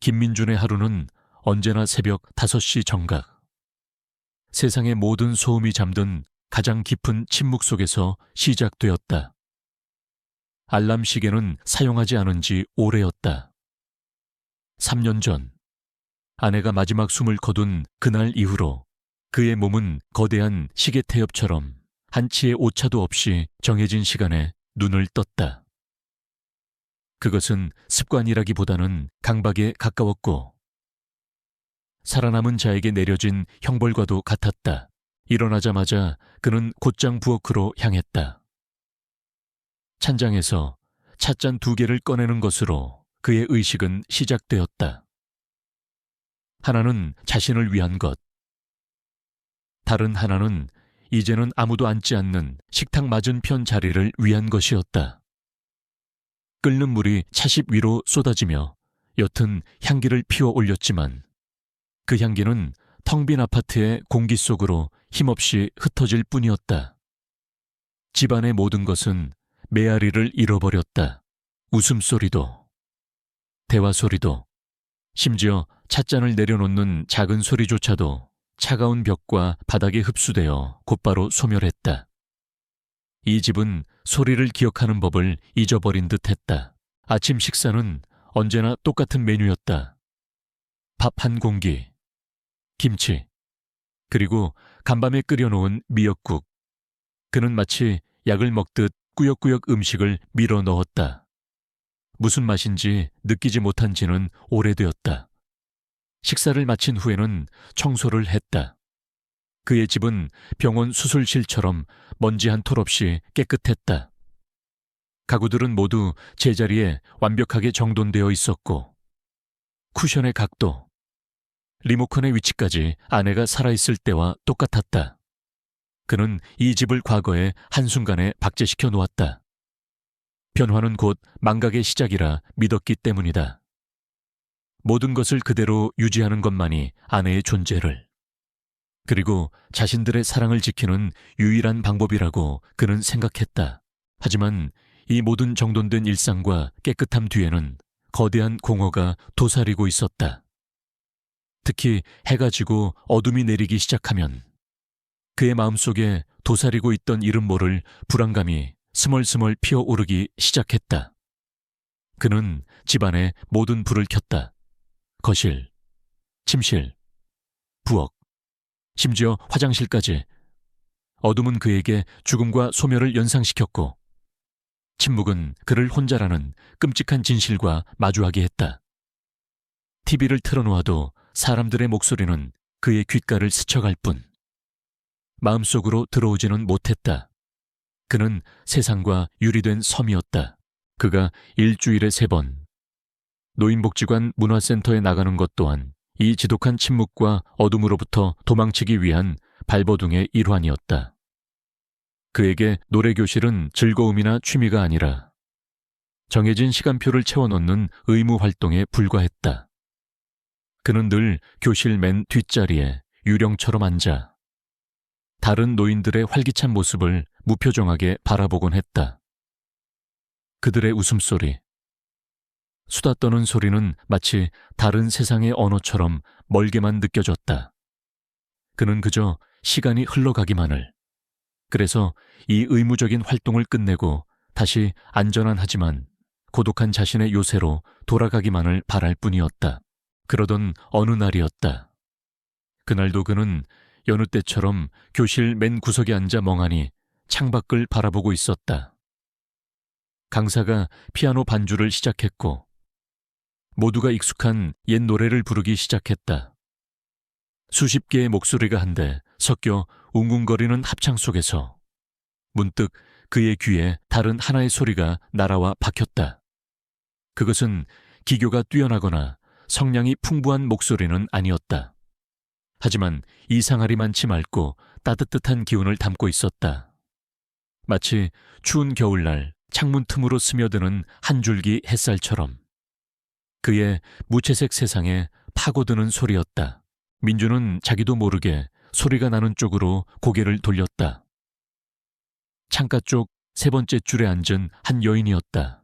김민준의 하루는 언제나 새벽 5시 정각. 세상의 모든 소음이 잠든 가장 깊은 침묵 속에서 시작되었다. 알람 시계는 사용하지 않은 지 오래였다. 3년 전, 아내가 마지막 숨을 거둔 그날 이후로 그의 몸은 거대한 시계 태엽처럼 한치의 오차도 없이 정해진 시간에 눈을 떴다. 그것은 습관이라기보다는 강박에 가까웠고 살아남은 자에게 내려진 형벌과도 같았다. 일어나자마자 그는 곧장 부엌으로 향했다. 찬장에서 찻잔 2개를 꺼내는 것으로 그의 의식은 시작되었다. 하나는 자신을 위한 것, 다른 하나는 이제는 아무도 앉지 않는 식탁 맞은편 자리를 위한 것이었다. 끓는 물이 찻입 위로 쏟아지며 옅은 향기를 피워 올렸지만 그 향기는 텅 빈 아파트의 공기 속으로 힘없이 흩어질 뿐이었다. 집안의 모든 것은 메아리를 잃어버렸다. 웃음소리도, 대화소리도, 심지어 찻잔을 내려놓는 작은 소리조차도 차가운 벽과 바닥에 흡수되어 곧바로 소멸했다. 이 집은 소리를 기억하는 법을 잊어버린 듯했다. 아침 식사는 언제나 똑같은 메뉴였다. 밥 한 공기, 김치, 그리고 간밤에 끓여놓은 미역국. 그는 마치 약을 먹듯 꾸역꾸역 음식을 밀어 넣었다. 무슨 맛인지 느끼지 못한 지는 오래되었다. 식사를 마친 후에는 청소를 했다. 그의 집은 병원 수술실처럼 먼지 한 톨 없이 깨끗했다. 가구들은 모두 제자리에 완벽하게 정돈되어 있었고 쿠션의 각도, 리모컨의 위치까지 아내가 살아있을 때와 똑같았다. 그는 이 집을 과거에 한순간에 박제시켜 놓았다. 변화는 곧 망각의 시작이라 믿었기 때문이다. 모든 것을 그대로 유지하는 것만이 아내의 존재를, 그리고 자신들의 사랑을 지키는 유일한 방법이라고 그는 생각했다. 하지만 이 모든 정돈된 일상과 깨끗함 뒤에는 거대한 공허가 도사리고 있었다. 특히 해가 지고 어둠이 내리기 시작하면 그의 마음속에 도사리고 있던 이름 모를 불안감이 스멀스멀 피어오르기 시작했다. 그는 집안의 모든 불을 켰다. 거실, 침실, 부엌, 심지어 화장실까지. 어둠은 그에게 죽음과 소멸을 연상시켰고 침묵은 그를 혼자라는 끔찍한 진실과 마주하게 했다. TV를 틀어놓아도 사람들의 목소리는 그의 귓가를 스쳐갈 뿐 마음속으로 들어오지는 못했다. 그는 세상과 유리된 섬이었다. 그가 일주일에 3번 노인복지관 문화센터에 나가는 것 또한 이 지독한 침묵과 어둠으로부터 도망치기 위한 발버둥의 일환이었다. 그에게 노래교실은 즐거움이나 취미가 아니라 정해진 시간표를 채워넣는 의무 활동에 불과했다. 그는 늘 교실 맨 뒷자리에 유령처럼 앉아 다른 노인들의 활기찬 모습을 무표정하게 바라보곤 했다. 그들의 웃음소리, 수다 떠는 소리는 마치 다른 세상의 언어처럼 멀게만 느껴졌다. 그는 그저 시간이 흘러가기만을, 그래서 이 의무적인 활동을 끝내고 다시 안전한 하지만 고독한 자신의 요새로 돌아가기만을 바랄 뿐이었다. 그러던 어느 날이었다. 그날도 그는 여느 때처럼 교실 맨 구석에 앉아 멍하니 창밖을 바라보고 있었다. 강사가 피아노 반주를 시작했고 모두가 익숙한 옛 노래를 부르기 시작했다. 수십 개의 목소리가 한데 섞여 웅웅거리는 합창 속에서 문득 그의 귀에 다른 하나의 소리가 날아와 박혔다. 그것은 기교가 뛰어나거나 성량이 풍부한 목소리는 아니었다. 하지만 이상하리만치 맑고 따뜻한 기운을 담고 있었다. 마치 추운 겨울날 창문 틈으로 스며드는 한 줄기 햇살처럼 그의 무채색 세상에 파고드는 소리였다. 민주는 자기도 모르게 소리가 나는 쪽으로 고개를 돌렸다. 창가 쪽 3번째 줄에 앉은 한 여인이었다.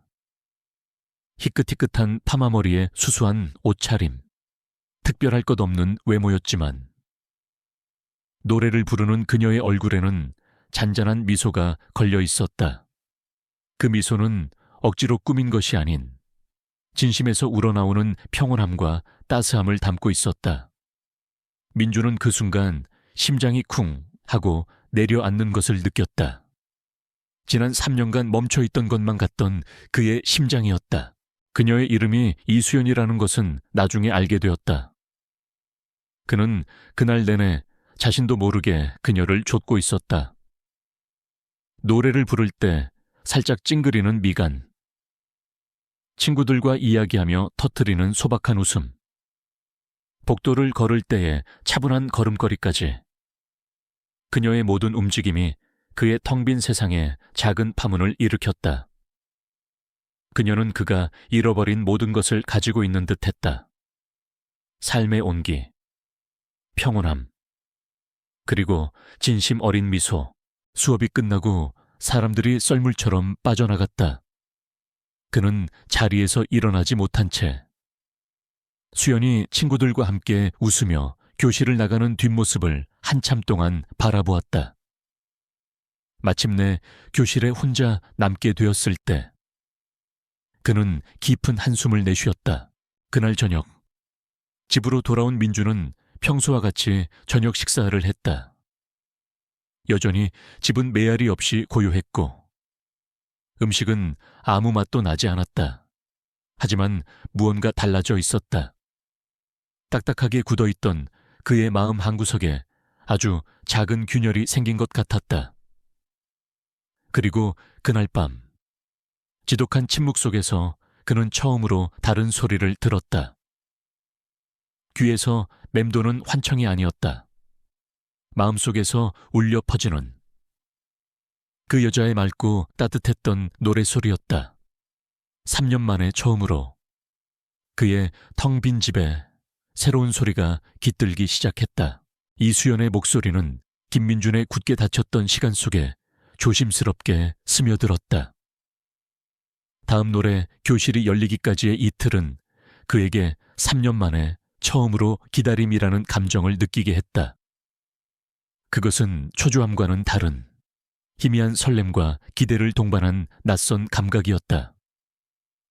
희끗희끗한 파마머리에 수수한 옷차림, 특별할 것 없는 외모였지만 노래를 부르는 그녀의 얼굴에는 잔잔한 미소가 걸려 있었다. 그 미소는 억지로 꾸민 것이 아닌 진심에서 우러나오는 평온함과 따스함을 담고 있었다. 민주는 그 순간 심장이 쿵 하고 내려앉는 것을 느꼈다. 지난 3년간 멈춰있던 것만 같던 그의 심장이었다. 그녀의 이름이 이수연이라는 것은 나중에 알게 되었다. 그는 그날 내내 자신도 모르게 그녀를 좇고 있었다. 노래를 부를 때 살짝 찡그리는 미간, 친구들과 이야기하며 터뜨리는 소박한 웃음, 복도를 걸을 때의 차분한 걸음걸이까지 그녀의 모든 움직임이 그의 텅 빈 세상에 작은 파문을 일으켰다. 그녀는 그가 잃어버린 모든 것을 가지고 있는 듯했다. 삶의 온기, 평온함, 그리고 진심 어린 미소. 수업이 끝나고 사람들이 썰물처럼 빠져나갔다. 그는 자리에서 일어나지 못한 채 수연이 친구들과 함께 웃으며 교실을 나가는 뒷모습을 한참 동안 바라보았다. 마침내 교실에 혼자 남게 되었을 때 그는 깊은 한숨을 내쉬었다. 그날 저녁 집으로 돌아온 민주는 평소와 같이 저녁 식사를 했다. 여전히 집은 메아리 없이 고요했고 음식은 아무 맛도 나지 않았다. 하지만 무언가 달라져 있었다. 딱딱하게 굳어있던 그의 마음 한구석에 아주 작은 균열이 생긴 것 같았다. 그리고 그날 밤 지독한 침묵 속에서 그는 처음으로 다른 소리를 들었다. 귀에서 맴도는 환청이 아니었다. 마음속에서 울려 퍼지는 그 여자의 맑고 따뜻했던 노래소리였다. 3년 만에 처음으로 그의 텅 빈 집에 새로운 소리가 깃들기 시작했다. 이수연의 목소리는 김민준의 굳게 닫혔던 시간 속에 조심스럽게 스며들었다. 다음 노래 교실이 열리기까지의 이틀은 그에게 3년 만에 처음으로 기다림이라는 감정을 느끼게 했다. 그것은 초조함과는 다른 희미한 설렘과 기대를 동반한 낯선 감각이었다.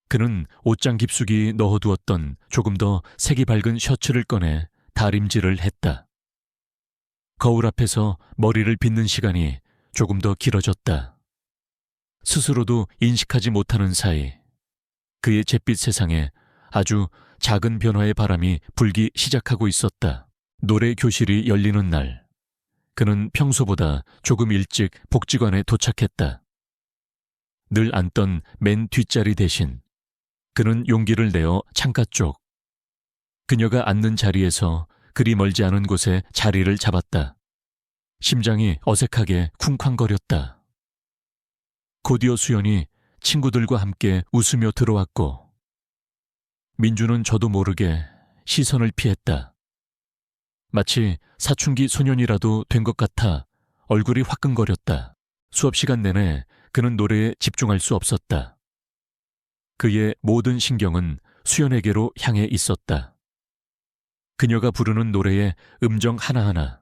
그는 옷장 깊숙이 넣어두었던 조금 더 색이 밝은 셔츠를 꺼내 다림질을 했다. 거울 앞에서 머리를 빗는 시간이 조금 더 길어졌다. 스스로도 인식하지 못하는 사이 그의 잿빛 세상에 아주 작은 변화의 바람이 불기 시작하고 있었다. 노래 교실이 열리는 날 그는 평소보다 조금 일찍 복지관에 도착했다. 늘 앉던 맨 뒷자리 대신 그는 용기를 내어 창가 쪽 그녀가 앉는 자리에서 그리 멀지 않은 곳에 자리를 잡았다. 심장이 어색하게 쿵쾅거렸다. 곧이어 수연이 친구들과 함께 웃으며 들어왔고 민주는 저도 모르게 시선을 피했다. 마치 사춘기 소년이라도 된 것 같아 얼굴이 화끈거렸다. 수업 시간 내내 그는 노래에 집중할 수 없었다. 그의 모든 신경은 수연에게로 향해 있었다. 그녀가 부르는 노래의 음정 하나하나,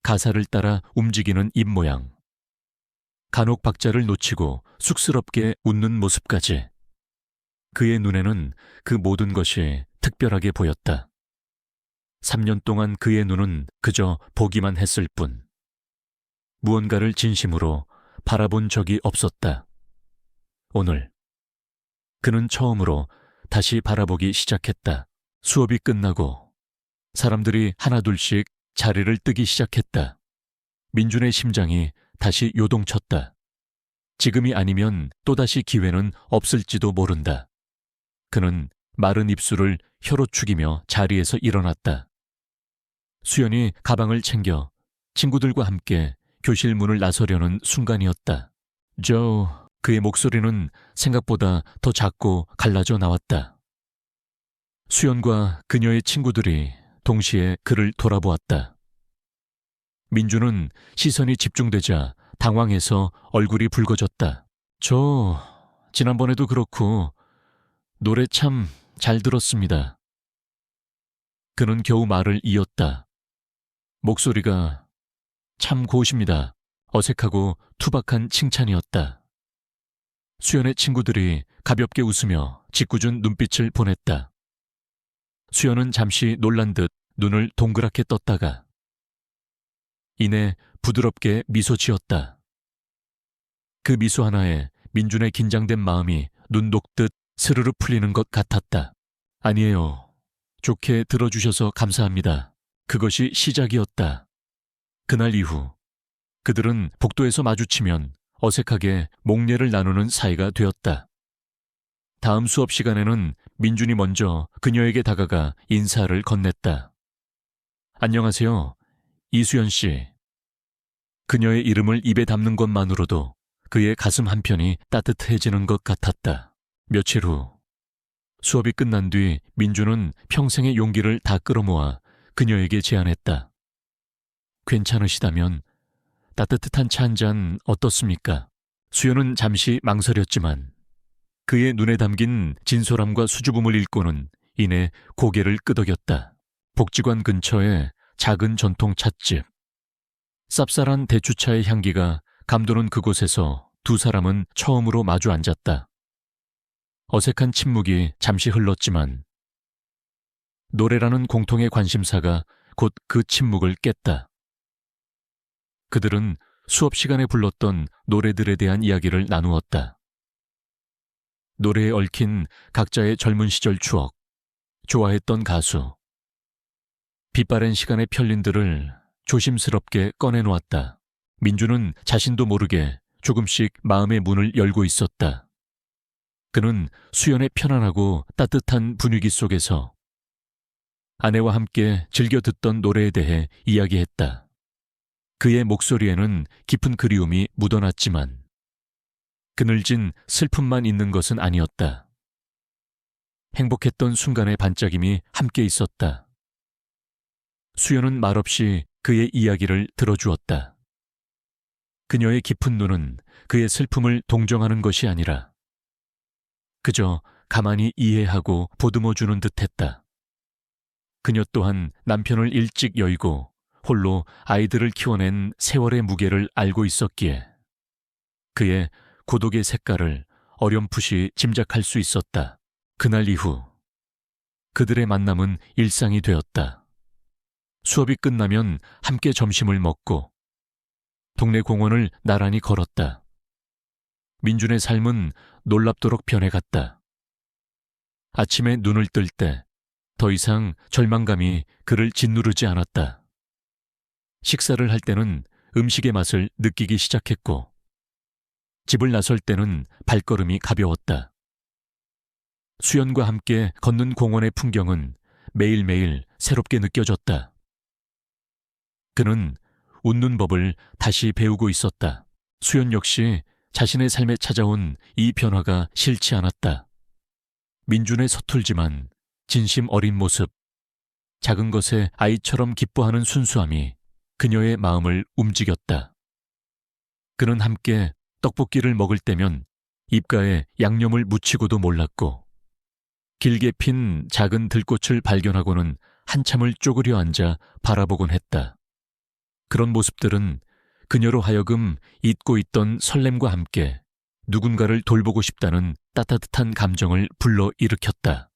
가사를 따라 움직이는 입모양, 간혹 박자를 놓치고 쑥스럽게 웃는 모습까지. 그의 눈에는 그 모든 것이 특별하게 보였다. 3년 동안 그의 눈은 그저 보기만 했을 뿐 무언가를 진심으로 바라본 적이 없었다. 오늘 그는 처음으로 다시 바라보기 시작했다. 수업이 끝나고 사람들이 하나둘씩 자리를 뜨기 시작했다. 민준의 심장이 다시 요동쳤다. 지금이 아니면 또다시 기회는 없을지도 모른다. 그는 마른 입술을 혀로 축이며 자리에서 일어났다. 수연이 가방을 챙겨 친구들과 함께 교실 문을 나서려는 순간이었다. 조, 그의 목소리는 생각보다 더 작고 갈라져 나왔다. 수연과 그녀의 친구들이 동시에 그를 돌아보았다. 민주는 시선이 집중되자 당황해서 얼굴이 붉어졌다. 저, 지난번에도 그렇고 노래 참 잘 들었습니다. 그는 겨우 말을 이었다. 목소리가 참 고우십니다. 어색하고 투박한 칭찬이었다. 수연의 친구들이 가볍게 웃으며 짓궂은 눈빛을 보냈다. 수연은 잠시 놀란 듯 눈을 동그랗게 떴다가 이내 부드럽게 미소 지었다. 그 미소 하나에 민준의 긴장된 마음이 눈 녹듯 스르르 풀리는 것 같았다. 아니에요. 좋게 들어주셔서 감사합니다. 그것이 시작이었다. 그날 이후 그들은 복도에서 마주치면 어색하게 목례를 나누는 사이가 되었다. 다음 수업 시간에는 민준이 먼저 그녀에게 다가가 인사를 건넸다. 안녕하세요. 이수연 씨. 그녀의 이름을 입에 담는 것만으로도 그의 가슴 한편이 따뜻해지는 것 같았다. 며칠 후 수업이 끝난 뒤 민준은 평생의 용기를 다 끌어모아 그녀에게 제안했다. 괜찮으시다면 따뜻한 차 한 잔 어떻습니까? 수연은 잠시 망설였지만 그의 눈에 담긴 진솔함과 수줍음을 읽고는 이내 고개를 끄덕였다. 복지관 근처에 작은 전통 찻집. 쌉쌀한 대추차의 향기가 감도는 그곳에서 두 사람은 처음으로 마주 앉았다. 어색한 침묵이 잠시 흘렀지만 노래라는 공통의 관심사가 곧 그 침묵을 깼다. 그들은 수업 시간에 불렀던 노래들에 대한 이야기를 나누었다. 노래에 얽힌 각자의 젊은 시절 추억, 좋아했던 가수, 빛바랜 시간의 편린들을 조심스럽게 꺼내놓았다. 민주는 자신도 모르게 조금씩 마음의 문을 열고 있었다. 그는 수연의 편안하고 따뜻한 분위기 속에서 아내와 함께 즐겨 듣던 노래에 대해 이야기했다. 그의 목소리에는 깊은 그리움이 묻어났지만 그늘진 슬픔만 있는 것은 아니었다. 행복했던 순간의 반짝임이 함께 있었다. 수연은 말없이 그의 이야기를 들어주었다. 그녀의 깊은 눈은 그의 슬픔을 동정하는 것이 아니라 그저 가만히 이해하고 보듬어주는 듯했다. 그녀 또한 남편을 일찍 여의고 홀로 아이들을 키워낸 세월의 무게를 알고 있었기에 그의 고독의 색깔을 어렴풋이 짐작할 수 있었다. 그날 이후 그들의 만남은 일상이 되었다. 수업이 끝나면 함께 점심을 먹고 동네 공원을 나란히 걸었다. 민준의 삶은 놀랍도록 변해갔다. 아침에 눈을 뜰 때 더 이상 절망감이 그를 짓누르지 않았다. 식사를 할 때는 음식의 맛을 느끼기 시작했고 집을 나설 때는 발걸음이 가벼웠다. 수연과 함께 걷는 공원의 풍경은 매일매일 새롭게 느껴졌다. 그는 웃는 법을 다시 배우고 있었다. 수연 역시 자신의 삶에 찾아온 이 변화가 싫지 않았다. 민준의 서툴지만 진심 어린 모습, 작은 것에 아이처럼 기뻐하는 순수함이 그녀의 마음을 움직였다. 그는 함께 떡볶이를 먹을 때면 입가에 양념을 묻히고도 몰랐고 길게 핀 작은 들꽃을 발견하고는 한참을 쪼그려 앉아 바라보곤 했다. 그런 모습들은 그녀로 하여금 잊고 있던 설렘과 함께 누군가를 돌보고 싶다는 따뜻한 감정을 불러일으켰다.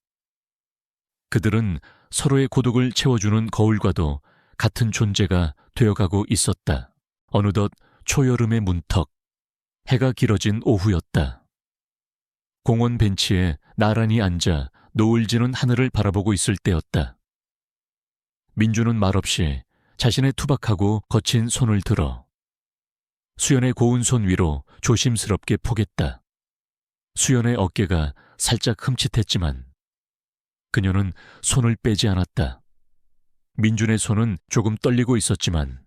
그들은 서로의 고독을 채워주는 거울과도 같은 존재가 되어가고 있었다. 어느덧 초여름의 문턱, 해가 길어진 오후였다. 공원 벤치에 나란히 앉아 노을 지는 하늘을 바라보고 있을 때였다. 민주는 말없이 자신의 투박하고 거친 손을 들어 수연의 고운 손 위로 조심스럽게 포겠다. 수연의 어깨가 살짝 흠칫했지만 그녀는 손을 빼지 않았다. 민준의 손은 조금 떨리고 있었지만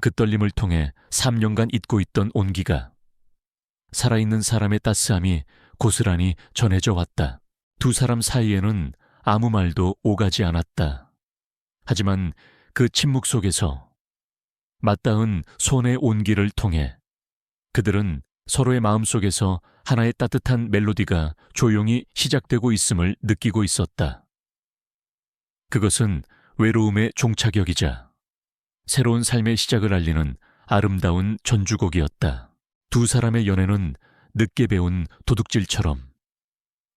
그 떨림을 통해 3년간 잊고 있던 온기가 살아있는 사람의 따스함이 고스란히 전해져 왔다. 두 사람 사이에는 아무 말도 오가지 않았다. 하지만 그 침묵 속에서 맞닿은 손의 온기를 통해 그들은 서로의 마음속에서 하나의 따뜻한 멜로디가 조용히 시작되고 있음을 느끼고 있었다. 그것은 외로움의 종착역이자 새로운 삶의 시작을 알리는 아름다운 전주곡이었다. 두 사람의 연애는 늦게 배운 도둑질처럼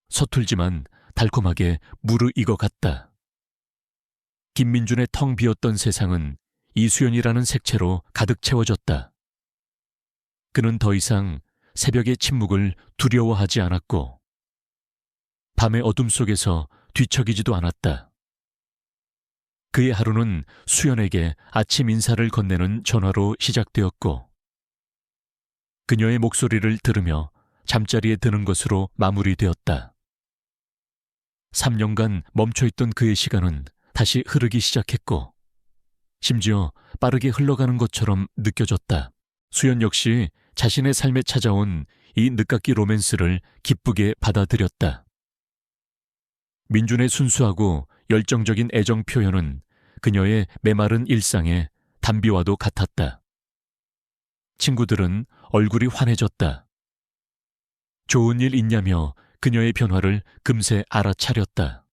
서툴지만 달콤하게 무르익어 갔다. 김민준의 텅 비었던 세상은 이수연이라는 색채로 가득 채워졌다. 그는 더 이상 새벽의 침묵을 두려워하지 않았고 밤의 어둠 속에서 뒤척이지도 않았다. 그의 하루는 수연에게 아침 인사를 건네는 전화로 시작되었고 그녀의 목소리를 들으며 잠자리에 드는 것으로 마무리되었다. 3년간 멈춰있던 그의 시간은 다시 흐르기 시작했고 심지어 빠르게 흘러가는 것처럼 느껴졌다. 수연 역시 자신의 삶에 찾아온 이 늦깎이 로맨스를 기쁘게 받아들였다. 민준의 순수하고 열정적인 애정 표현은 그녀의 메마른 일상의 단비와도 같았다. 친구들은 얼굴이 환해졌다. 좋은 일 있냐며 그녀의 변화를 금세 알아차렸다.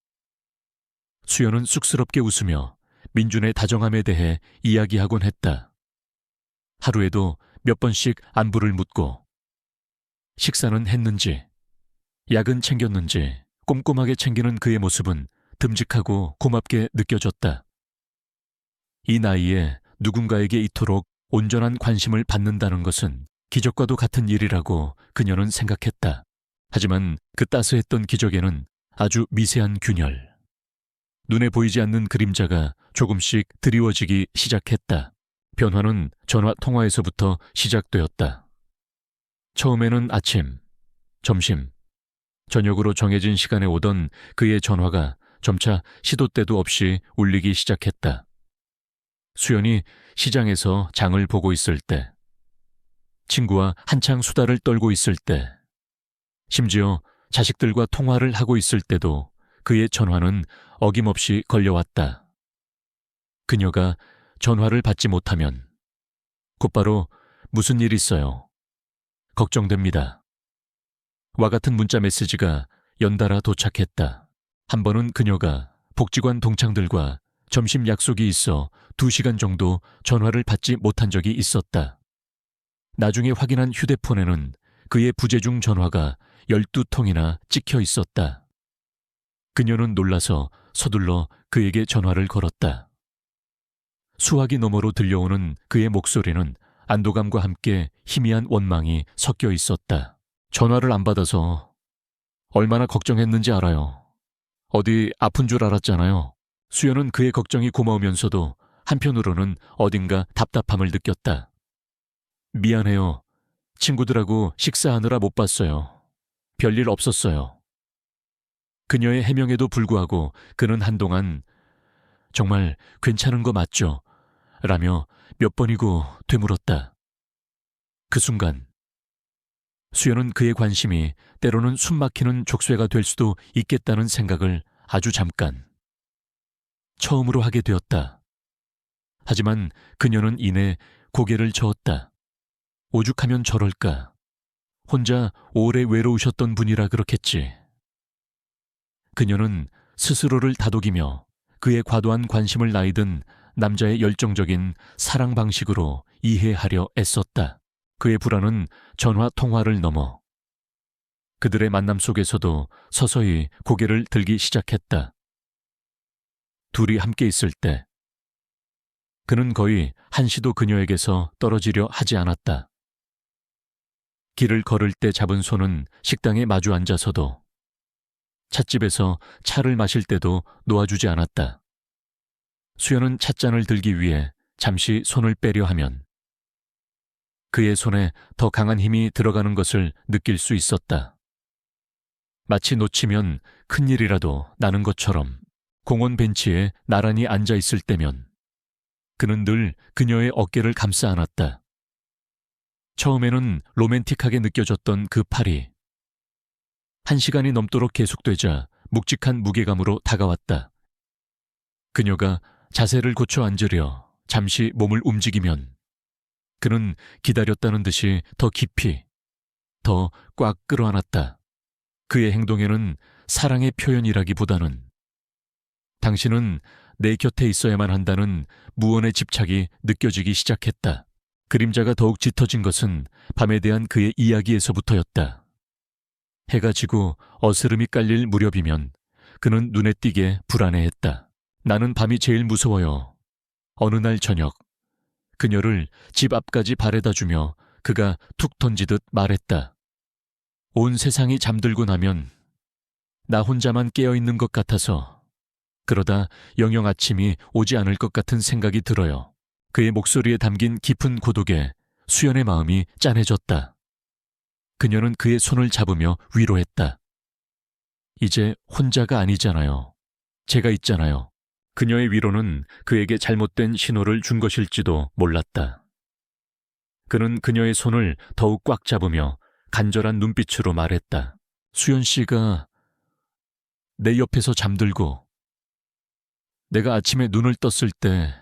수연은 쑥스럽게 웃으며 민준의 다정함에 대해 이야기하곤 했다. 하루에도 몇 번씩 안부를 묻고 식사는 했는지, 약은 챙겼는지 꼼꼼하게 챙기는 그의 모습은 듬직하고 고맙게 느껴졌다. 이 나이에 누군가에게 이토록 온전한 관심을 받는다는 것은 기적과도 같은 일이라고 그녀는 생각했다. 하지만 그 따스했던 기적에는 아주 미세한 균열, 눈에 보이지 않는 그림자가 조금씩 드리워지기 시작했다. 변화는 전화 통화에서부터 시작되었다. 처음에는 아침, 점심, 저녁으로 정해진 시간에 오던 그의 전화가 점차 시도 때도 없이 울리기 시작했다. 수연이 시장에서 장을 보고 있을 때, 친구와 한창 수다를 떨고 있을 때, 심지어 자식들과 통화를 하고 있을 때도 그의 전화는 어김없이 걸려왔다. 그녀가 전화를 받지 못하면 곧바로 무슨 일 있어요? 걱정됩니다. 와 같은 문자 메시지가 연달아 도착했다. 한 번은 그녀가 복지관 동창들과 점심 약속이 있어 2시간 정도 전화를 받지 못한 적이 있었다. 나중에 확인한 휴대폰에는 그의 부재중 전화가 12통이나 찍혀 있었다. 그녀는 놀라서 서둘러 그에게 전화를 걸었다. 수화기 너머로 들려오는 그의 목소리는 안도감과 함께 희미한 원망이 섞여 있었다. 전화를 안 받아서 얼마나 걱정했는지 알아요. 어디 아픈 줄 알았잖아요. 수연은 그의 걱정이 고마우면서도 한편으로는 어딘가 답답함을 느꼈다. 미안해요. 친구들하고 식사하느라 못 봤어요. 별일 없었어요. 그녀의 해명에도 불구하고 그는 한동안 정말 괜찮은 거 맞죠? 라며 몇 번이고 되물었다. 그 순간 수연은 그의 관심이 때로는 숨막히는 족쇄가 될 수도 있겠다는 생각을 아주 잠깐 처음으로 하게 되었다. 하지만 그녀는 이내 고개를 저었다. 오죽하면 저럴까. 혼자 오래 외로우셨던 분이라 그렇겠지. 그녀는 스스로를 다독이며 그의 과도한 관심을 나이든 남자의 열정적인 사랑 방식으로 이해하려 애썼다. 그의 불안은 전화 통화를 넘어 그들의 만남 속에서도 서서히 고개를 들기 시작했다. 둘이 함께 있을 때 그는 거의 한시도 그녀에게서 떨어지려 하지 않았다. 길을 걸을 때 잡은 손은 식당에 마주 앉아서도, 찻집에서 차를 마실 때도 놓아주지 않았다. 수연은 찻잔을 들기 위해 잠시 손을 빼려 하면 그의 손에 더 강한 힘이 들어가는 것을 느낄 수 있었다. 마치 놓치면 큰일이라도 나는 것처럼 공원 벤치에 나란히 앉아 있을 때면 그는 늘 그녀의 어깨를 감싸 안았다. 처음에는 로맨틱하게 느껴졌던 그 팔이 1시간이 넘도록 계속되자 묵직한 무게감으로 다가왔다. 그녀가 자세를 고쳐 앉으려 잠시 몸을 움직이면 그는 기다렸다는 듯이 더 깊이, 더 꽉 끌어안았다. 그의 행동에는 사랑의 표현이라기보다는 당신은 내 곁에 있어야만 한다는 무언의 집착이 느껴지기 시작했다. 그림자가 더욱 짙어진 것은 밤에 대한 그의 이야기에서부터였다. 해가 지고 어스름이 깔릴 무렵이면 그는 눈에 띄게 불안해했다. 나는 밤이 제일 무서워요. 어느 날 저녁, 그녀를 집 앞까지 바래다주며 그가 툭 던지듯 말했다. 온 세상이 잠들고 나면 나 혼자만 깨어있는 것 같아서 그러다 영영 아침이 오지 않을 것 같은 생각이 들어요. 그의 목소리에 담긴 깊은 고독에 수연의 마음이 짠해졌다. 그녀는 그의 손을 잡으며 위로했다. 이제 혼자가 아니잖아요. 제가 있잖아요. 그녀의 위로는 그에게 잘못된 신호를 준 것일지도 몰랐다. 그는 그녀의 손을 더욱 꽉 잡으며 간절한 눈빛으로 말했다. 수연 씨가 내 옆에서 잠들고 내가 아침에 눈을 떴을 때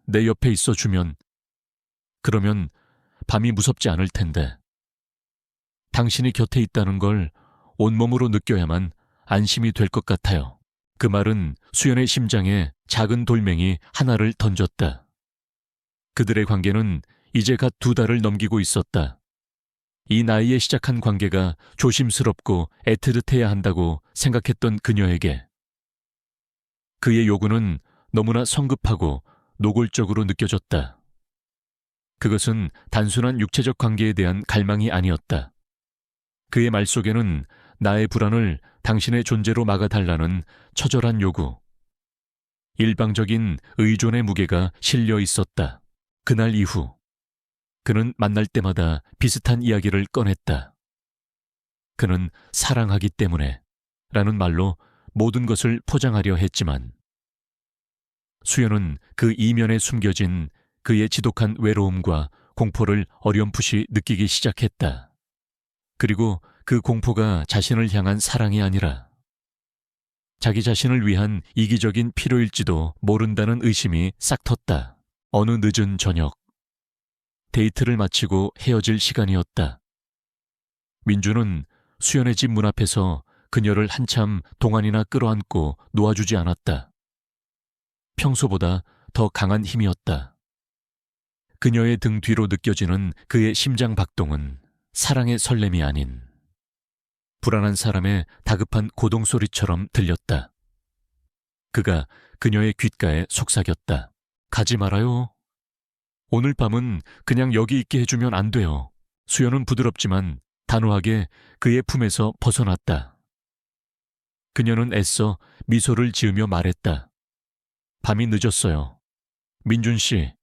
내 옆에 있어주면 그러면 밤이 무섭지 않을 텐데 당신이 곁에 있다는 걸 온몸으로 느껴야만 안심이 될 것 같아요. 그 말은 수연의 심장에 작은 돌멩이 하나를 던졌다. 그들의 관계는 이제 갓 2달을 넘기고 있었다. 이 나이에 시작한 관계가 조심스럽고 애틋해야 한다고 생각했던 그녀에게 그의 요구는 너무나 성급하고 노골적으로 느껴졌다. 그것은 단순한 육체적 관계에 대한 갈망이 아니었다. 그의 말 속에는 나의 불안을 당신의 존재로 막아달라는 처절한 요구, 일방적인 의존의 무게가 실려 있었다. 그날 이후 그는 만날 때마다 비슷한 이야기를 꺼냈다. 그는 사랑하기 때문에 라는 말로 모든 것을 포장하려 했지만 수연은 그 이면에 숨겨진 그의 지독한 외로움과 공포를 어렴풋이 느끼기 시작했다. 그리고 그 공포가 자신을 향한 사랑이 아니라 자기 자신을 위한 이기적인 필요일지도 모른다는 의심이 싹 텄다. 어느 늦은 저녁, 데이트를 마치고 헤어질 시간이었다. 민주는 수연의 집 문 앞에서 그녀를 한참 동안이나 끌어안고 놓아주지 않았다. 평소보다 더 강한 힘이었다. 그녀의 등 뒤로 느껴지는 그의 심장 박동은 사랑의 설렘이 아닌 불안한 사람의 다급한 고동 소리처럼 들렸다. 그가 그녀의 귓가에 속삭였다. 가지 말아요. 오늘 밤은 그냥 여기 있게 해주면 안 돼요. 수연은 부드럽지만 단호하게 그의 품에서 벗어났다. 그녀는 애써 미소를 지으며 말했다. 밤이 늦었어요. 민준 씨,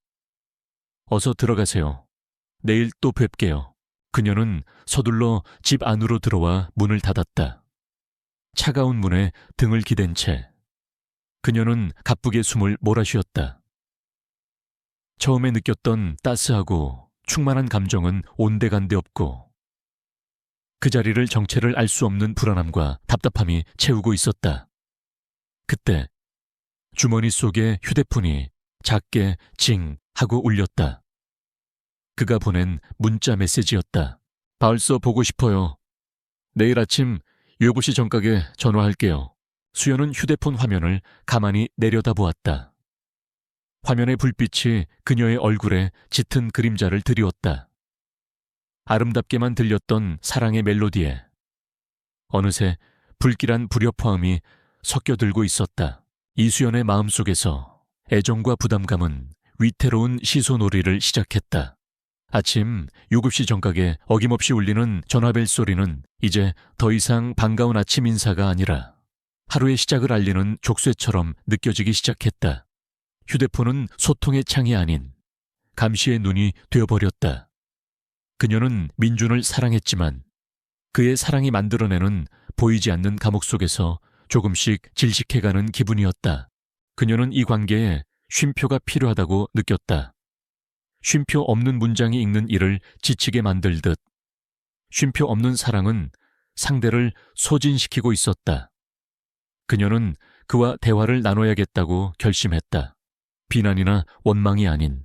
어서 들어가세요. 내일 또 뵐게요. 그녀는 서둘러 집 안으로 들어와 문을 닫았다. 차가운 문에 등을 기댄 채 그녀는 가쁘게 숨을 몰아쉬었다. 처음에 느꼈던 따스하고 충만한 감정은 온데간데 없고 그 자리를 정체를 알 수 없는 불안함과 답답함이 채우고 있었다. 그때 주머니 속의 휴대폰이 작게 징 하고 울렸다. 그가 보낸 문자 메시지였다. 벌써 보고 싶어요. 내일 아침 7시 정각에 전화할게요. 수연은 휴대폰 화면을 가만히 내려다보았다. 화면의 불빛이 그녀의 얼굴에 짙은 그림자를 드리웠다. 아름답게만 들렸던 사랑의 멜로디에 어느새 불길한 불협화음이 섞여들고 있었다. 이수연의 마음속에서 애정과 부담감은 위태로운 시소놀이를 시작했다. 아침 7시 정각에 어김없이 울리는 전화벨 소리는 이제 더 이상 반가운 아침 인사가 아니라 하루의 시작을 알리는 족쇄처럼 느껴지기 시작했다. 휴대폰은 소통의 창이 아닌 감시의 눈이 되어버렸다. 그녀는 민준을 사랑했지만 그의 사랑이 만들어내는 보이지 않는 감옥 속에서 조금씩 질식해가는 기분이었다. 그녀는 이 관계에 쉼표가 필요하다고 느꼈다. 쉼표 없는 문장이 읽는 이를 지치게 만들듯 쉼표 없는 사랑은 상대를 소진시키고 있었다. 그녀는 그와 대화를 나눠야겠다고 결심했다. 비난이나 원망이 아닌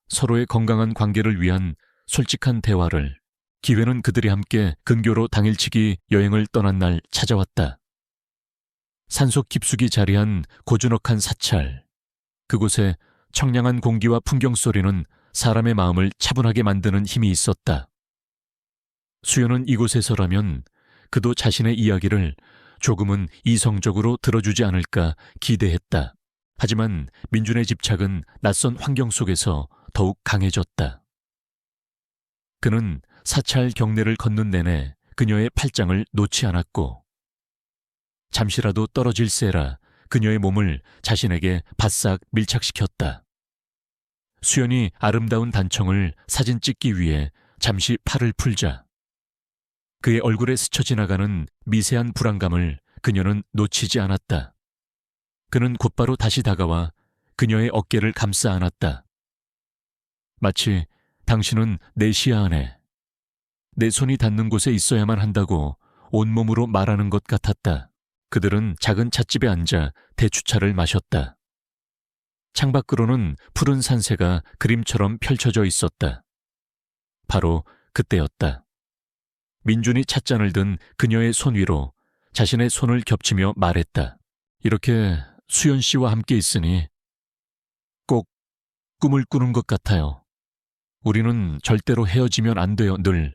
서로의 건강한 관계를 위한 솔직한 대화를 기회는 그들이 함께 근교로 당일치기 여행을 떠난 날 찾아왔다. 산속 깊숙이 자리한 고즈넉한 사찰. 그곳에 청량한 공기와 풍경 소리는 사람의 마음을 차분하게 만드는 힘이 있었다. 수연은 이곳에서라면 그도 자신의 이야기를 조금은 이성적으로 들어주지 않을까 기대했다. 하지만 민준의 집착은 낯선 환경 속에서 더욱 강해졌다. 그는 사찰 경내를 걷는 내내 그녀의 팔짱을 놓지 않았고 잠시라도 떨어질세라 그녀의 몸을 자신에게 바싹 밀착시켰다. 수연이 아름다운 단청을 사진 찍기 위해 잠시 팔을 풀자 그의 얼굴에 스쳐 지나가는 미세한 불안감을 그녀는 놓치지 않았다. 그는 곧바로 다시 다가와 그녀의 어깨를 감싸 안았다. 마치 당신은 내 시야 안에 내 손이 닿는 곳에 있어야만 한다고 온몸으로 말하는 것 같았다. 그들은 작은 찻집에 앉아 대추차를 마셨다. 창밖으로는 푸른 산세가 그림처럼 펼쳐져 있었다. 바로 그때였다. 민준이 찻잔을 든 그녀의 손 위로 자신의 손을 겹치며 말했다. 이렇게 수연 씨와 함께 있으니 꼭 꿈을 꾸는 것 같아요. 우리는 절대로 헤어지면 안 돼요, 늘.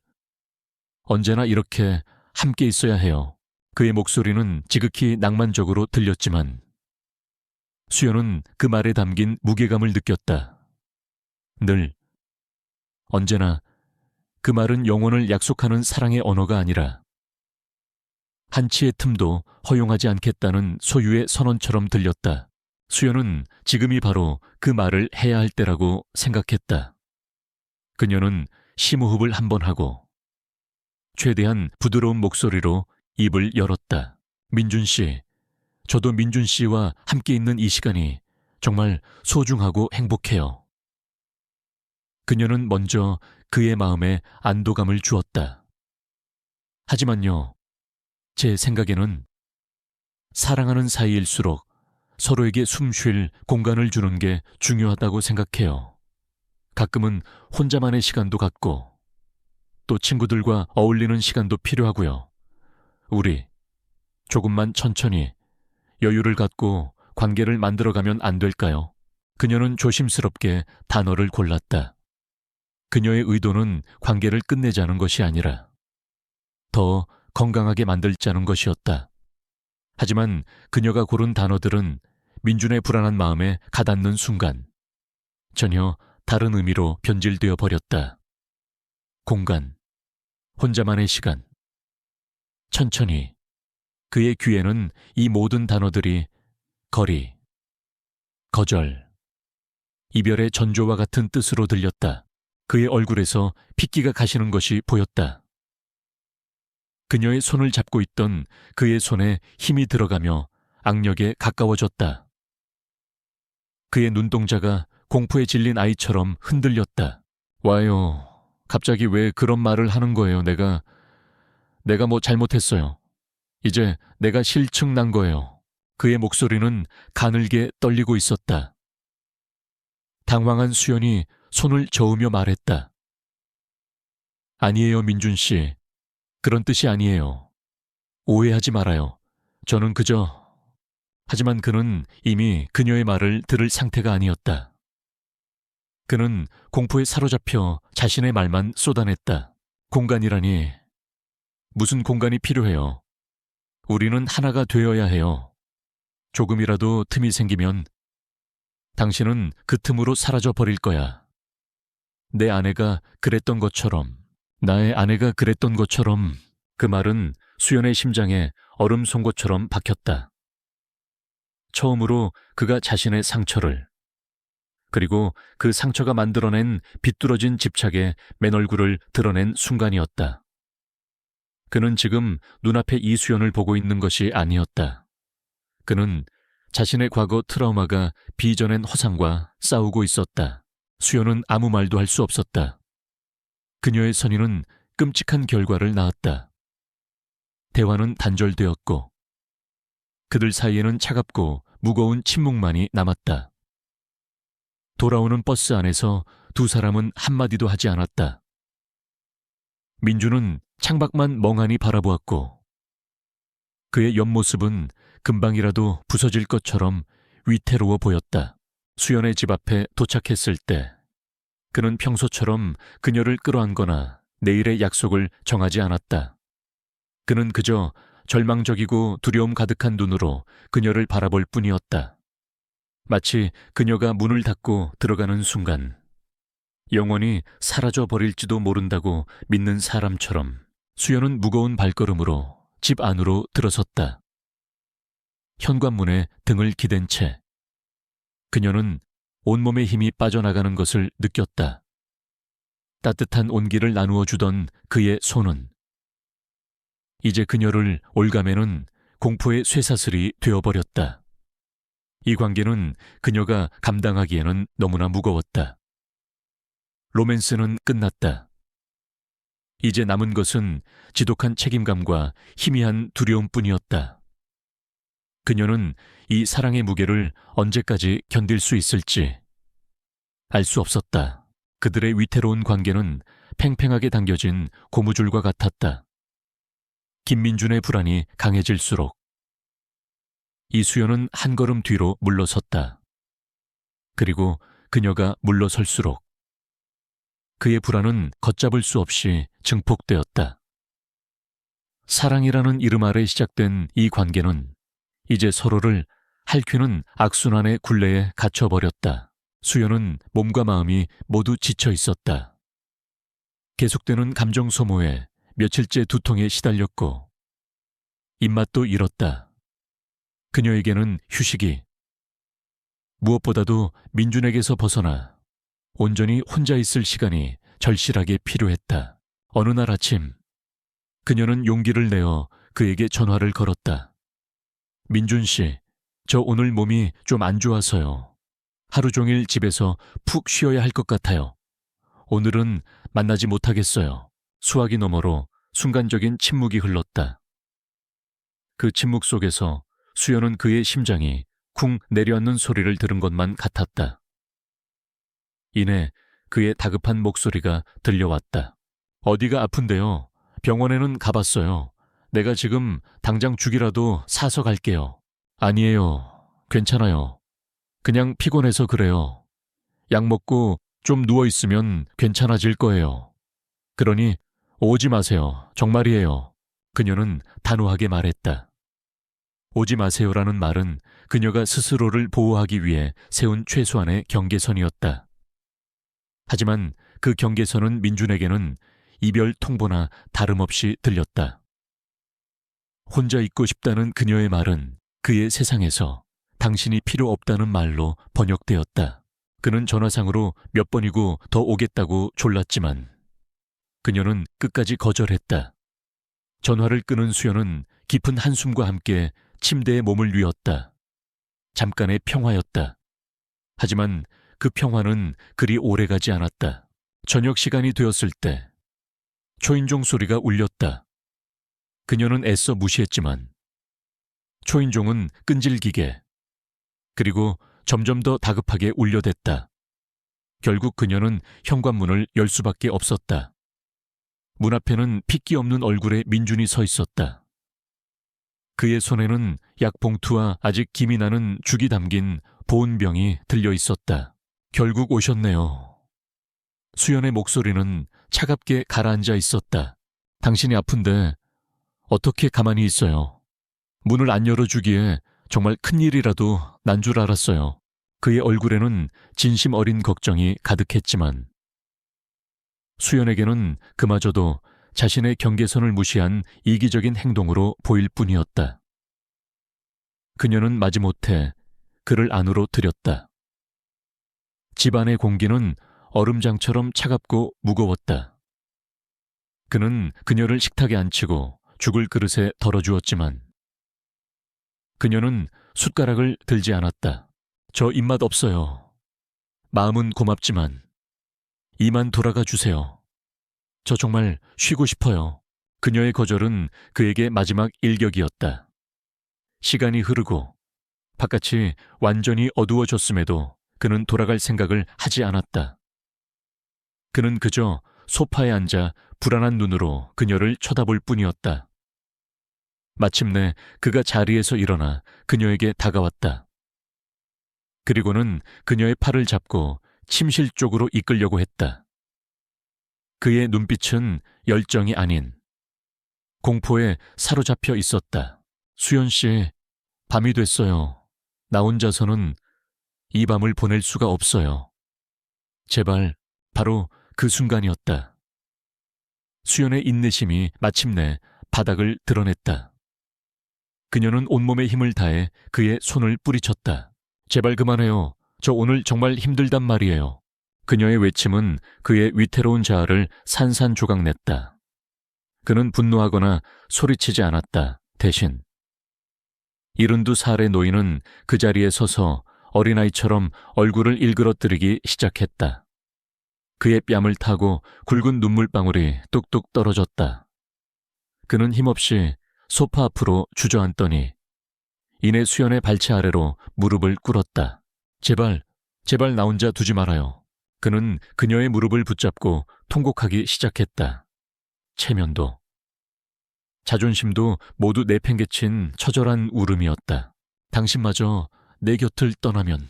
언제나 이렇게 함께 있어야 해요. 그의 목소리는 지극히 낭만적으로 들렸지만 수연은 그 말에 담긴 무게감을 느꼈다. 늘, 언제나 그 말은 영원을 약속하는 사랑의 언어가 아니라 한치의 틈도 허용하지 않겠다는 소유의 선언처럼 들렸다. 수연은 지금이 바로 그 말을 해야 할 때라고 생각했다. 그녀는 심호흡을 한번 하고 최대한 부드러운 목소리로 입을 열었다. 민준 씨, 저도 민준 씨와 함께 있는 이 시간이 정말 소중하고 행복해요. 그녀는 먼저 그의 마음에 안도감을 주었다. 하지만요, 제 생각에는 사랑하는 사이일수록 서로에게 숨 쉴 공간을 주는 게 중요하다고 생각해요. 가끔은 혼자만의 시간도 갖고 또 친구들과 어울리는 시간도 필요하고요. 우리 조금만 천천히 여유를 갖고 관계를 만들어가면 안 될까요? 그녀는 조심스럽게 단어를 골랐다. 그녀의 의도는 관계를 끝내자는 것이 아니라 더 건강하게 만들자는 것이었다. 하지만 그녀가 고른 단어들은 민준의 불안한 마음에 가닿는 순간 전혀 다른 의미로 변질되어 버렸다. 공간, 혼자만의 시간, 천천히. 그의 귀에는 이 모든 단어들이 거리, 거절, 이별의 전조와 같은 뜻으로 들렸다. 그의 얼굴에서 핏기가 가시는 것이 보였다. 그녀의 손을 잡고 있던 그의 손에 힘이 들어가며 악력에 가까워졌다. 그의 눈동자가 공포에 질린 아이처럼 흔들렸다. 와요, 갑자기 왜 그런 말을 하는 거예요? 내가 뭐 잘못했어요. 이제 내가 실증 난 거예요. 그의 목소리는 가늘게 떨리고 있었다. 당황한 수연이 손을 저으며 말했다. 아니에요, 민준 씨. 그런 뜻이 아니에요. 오해하지 말아요. 저는 그저... 하지만 그는 이미 그녀의 말을 들을 상태가 아니었다. 그는 공포에 사로잡혀 자신의 말만 쏟아냈다. 공간이라니... 무슨 공간이 필요해요. 우리는 하나가 되어야 해요. 조금이라도 틈이 생기면 당신은 그 틈으로 사라져 버릴 거야. 내 아내가 그랬던 것처럼, 나의 아내가 그랬던 것처럼. 그 말은 수연의 심장에 얼음 쏜 것처럼 박혔다. 처음으로 그가 자신의 상처를, 그리고 그 상처가 만들어낸 비뚤어진 집착의 맨 얼굴을 드러낸 순간이었다. 그는 지금 눈앞에 이수연을 보고 있는 것이 아니었다. 그는 자신의 과거 트라우마가 빚어낸 허상과 싸우고 있었다. 수연은 아무 말도 할 수 없었다. 그녀의 선의는 끔찍한 결과를 낳았다. 대화는 단절되었고 그들 사이에는 차갑고 무거운 침묵만이 남았다. 돌아오는 버스 안에서 두 사람은 한마디도 하지 않았다. 민주는 창밖만 멍하니 바라보았고 그의 옆모습은 금방이라도 부서질 것처럼 위태로워 보였다. 수연의 집 앞에 도착했을 때 그는 평소처럼 그녀를 끌어안거나 내일의 약속을 정하지 않았다. 그는 그저 절망적이고 두려움 가득한 눈으로 그녀를 바라볼 뿐이었다. 마치 그녀가 문을 닫고 들어가는 순간 영원히 사라져 버릴지도 모른다고 믿는 사람처럼 수연은 무거운 발걸음으로 집 안으로 들어섰다. 현관문에 등을 기댄 채 그녀는 온몸의 힘이 빠져나가는 것을 느꼈다. 따뜻한 온기를 나누어 주던 그의 손은 이제 그녀를 올가매는 공포의 쇠사슬이 되어버렸다. 이 관계는 그녀가 감당하기에는 너무나 무거웠다. 로맨스는 끝났다. 이제 남은 것은 지독한 책임감과 희미한 두려움뿐이었다. 그녀는 이 사랑의 무게를 언제까지 견딜 수 있을지 알 수 없었다. 그들의 위태로운 관계는 팽팽하게 당겨진 고무줄과 같았다. 김민준의 불안이 강해질수록 이수연은 한 걸음 뒤로 물러섰다. 그리고 그녀가 물러설수록 그의 불안은 걷잡을 수 없이 증폭되었다. 사랑이라는 이름 아래 시작된 이 관계는 이제 서로를 핥히는 악순환의 굴레에 갇혀버렸다. 수연은 몸과 마음이 모두 지쳐 있었다. 계속되는 감정 소모에 며칠째 두통에 시달렸고 입맛도 잃었다. 그녀에게는 휴식이 무엇보다도 민준에게서 벗어나 온전히 혼자 있을 시간이 절실하게 필요했다. 어느 날 아침 그녀는 용기를 내어 그에게 전화를 걸었다. 민준 씨, 저 오늘 몸이 좀 안 좋아서요. 하루 종일 집에서 푹 쉬어야 할 것 같아요. 오늘은 만나지 못하겠어요. 수화기 너머로 순간적인 침묵이 흘렀다. 그 침묵 속에서 수연은 그의 심장이 쿵 내려앉는 소리를 들은 것만 같았다. 이내 그의 다급한 목소리가 들려왔다. 어디가 아픈데요? 병원에는 가봤어요. 내가 지금 당장 죽이라도 사서 갈게요. 아니에요. 괜찮아요. 그냥 피곤해서 그래요. 약 먹고 좀 누워있으면 괜찮아질 거예요. 그러니 오지 마세요. 정말이에요. 그녀는 단호하게 말했다. 오지 마세요라는 말은 그녀가 스스로를 보호하기 위해 세운 최소한의 경계선이었다. 하지만 그 경계선은 민준에게는 이별 통보나 다름없이 들렸다. 혼자 있고 싶다는 그녀의 말은 그의 세상에서 당신이 필요 없다는 말로 번역되었다. 그는 전화상으로 몇 번이고 더 오겠다고 졸랐지만 그녀는 끝까지 거절했다. 전화를 끊은 수연은 깊은 한숨과 함께 침대에 몸을 뉘었다. 잠깐의 평화였다. 하지만 그 평화는 그리 오래가지 않았다. 저녁 시간이 되었을 때 초인종 소리가 울렸다. 그녀는 애써 무시했지만 초인종은 끈질기게 그리고 점점 더 다급하게 울려댔다. 결국 그녀는 현관문을 열 수밖에 없었다. 문 앞에는 핏기 없는 얼굴의 민준이 서 있었다. 그의 손에는 약봉투와 아직 김이 나는 죽이 담긴 보온병이 들려 있었다. 결국 오셨네요. 수연의 목소리는 차갑게 가라앉아 있었다. 당신이 아픈데 어떻게 가만히 있어요? 문을 안 열어주기에 정말 큰일이라도 난 줄 알았어요. 그의 얼굴에는 진심 어린 걱정이 가득했지만 수연에게는 그마저도 자신의 경계선을 무시한 이기적인 행동으로 보일 뿐이었다. 그녀는 마지못해 그를 안으로 들였다. 집안의 공기는 얼음장처럼 차갑고 무거웠다. 그는 그녀를 식탁에 앉히고 죽을 그릇에 덜어주었지만 그녀는 숟가락을 들지 않았다. 저 입맛 없어요. 마음은 고맙지만 이만 돌아가 주세요. 저 정말 쉬고 싶어요. 그녀의 거절은 그에게 마지막 일격이었다. 시간이 흐르고 바깥이 완전히 어두워졌음에도 그는 돌아갈 생각을 하지 않았다. 그는 그저 소파에 앉아 불안한 눈으로 그녀를 쳐다볼 뿐이었다. 마침내 그가 자리에서 일어나 그녀에게 다가왔다. 그리고는 그녀의 팔을 잡고 침실 쪽으로 이끌려고 했다. 그의 눈빛은 열정이 아닌 공포에 사로잡혀 있었다. 수연 씨, 밤이 됐어요. 나 혼자서는 이 밤을 보낼 수가 없어요. 제발. 바로 그 순간이었다. 수연의 인내심이 마침내 바닥을 드러냈다. 그녀는 온몸의 힘을 다해 그의 손을 뿌리쳤다. 제발 그만해요. 저 오늘 정말 힘들단 말이에요. 그녀의 외침은 그의 위태로운 자아를 산산조각냈다. 그는 분노하거나 소리치지 않았다. 대신 72살의 노인은 그 자리에 서서 어린아이처럼 얼굴을 일그러뜨리기 시작했다. 그의 뺨을 타고 굵은 눈물방울이 뚝뚝 떨어졌다. 그는 힘없이 소파 앞으로 주저앉더니 이내 수연의 발치 아래로 무릎을 꿇었다. 제발, 제발 나 혼자 두지 말아요. 그는 그녀의 무릎을 붙잡고 통곡하기 시작했다. 체면도, 자존심도 모두 내팽개친 처절한 울음이었다. 당신마저 내 곁을 떠나면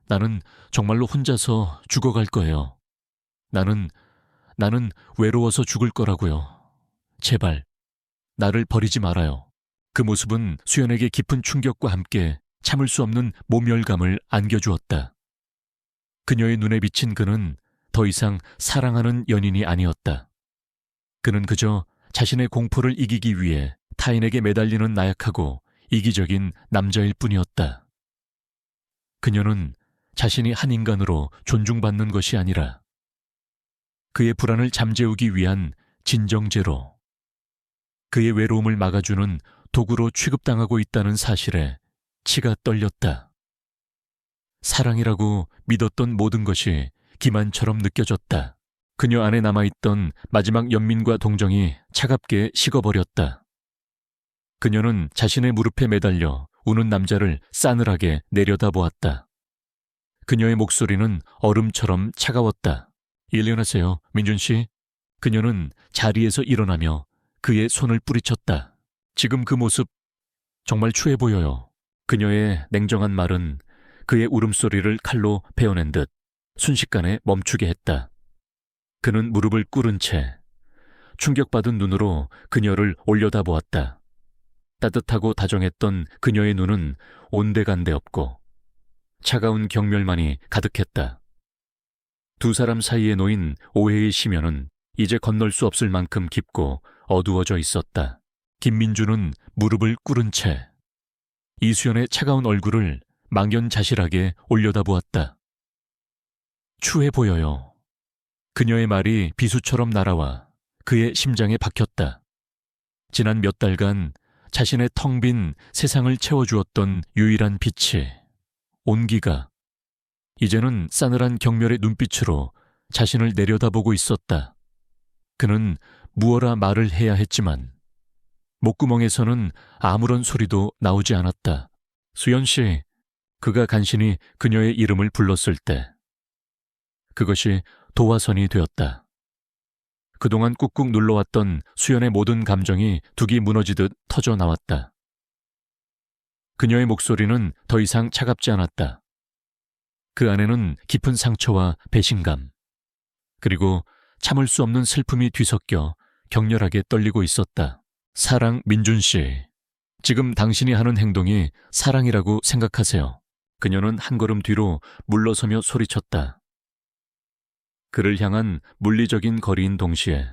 나는 정말로 혼자서 죽어갈 거예요. 나는 외로워서 죽을 거라고요. 제발, 나를 버리지 말아요. 그 모습은 수연에게 깊은 충격과 함께 참을 수 없는 모멸감을 안겨주었다. 그녀의 눈에 비친 그는 더 이상 사랑하는 연인이 아니었다. 그는 그저 자신의 공포를 이기기 위해 타인에게 매달리는 나약하고 이기적인 남자일 뿐이었다. 그녀는 자신이 한 인간으로 존중받는 것이 아니라 그의 불안을 잠재우기 위한 진정제로, 그의 외로움을 막아주는 도구로 취급당하고 있다는 사실에 치가 떨렸다. 사랑이라고 믿었던 모든 것이 기만처럼 느껴졌다. 그녀 안에 남아있던 마지막 연민과 동정이 차갑게 식어버렸다. 그녀는 자신의 무릎에 매달려 우는 남자를 싸늘하게 내려다보았다. 그녀의 목소리는 얼음처럼 차가웠다. 일어나세요, 민준 씨. 그녀는 자리에서 일어나며 그의 손을 뿌리쳤다. 지금 그 모습 정말 추해 보여요. 그녀의 냉정한 말은 그의 울음소리를 칼로 베어낸 듯 순식간에 멈추게 했다. 그는 무릎을 꿇은 채 충격받은 눈으로 그녀를 올려다보았다. 따뜻하고 다정했던 그녀의 눈은 온데간데 없고 차가운 경멸만이 가득했다. 두 사람 사이에 놓인 오해의 심연은 이제 건널 수 없을 만큼 깊고 어두워져 있었다. 김민주는 무릎을 꿇은 채 이수연의 차가운 얼굴을 망연자실하게 올려다보았다. 추해 보여요. 그녀의 말이 비수처럼 날아와 그의 심장에 박혔다. 지난 몇 달간 자신의 텅 빈 세상을 채워주었던 유일한 빛이, 온기가 이제는 싸늘한 경멸의 눈빛으로 자신을 내려다보고 있었다. 그는 무어라 말을 해야 했지만 목구멍에서는 아무런 소리도 나오지 않았다. 수연 씨, 그가 간신히 그녀의 이름을 불렀을 때 그것이 도화선이 되었다. 그동안 꾹꾹 눌러왔던 수연의 모든 감정이 둑이 무너지듯 터져 나왔다. 그녀의 목소리는 더 이상 차갑지 않았다. 그 안에는 깊은 상처와 배신감, 그리고 참을 수 없는 슬픔이 뒤섞여 격렬하게 떨리고 있었다. 사랑, 민준 씨. 지금 당신이 하는 행동이 사랑이라고 생각하세요. 그녀는 한 걸음 뒤로 물러서며 소리쳤다. 그를 향한 물리적인 거리인 동시에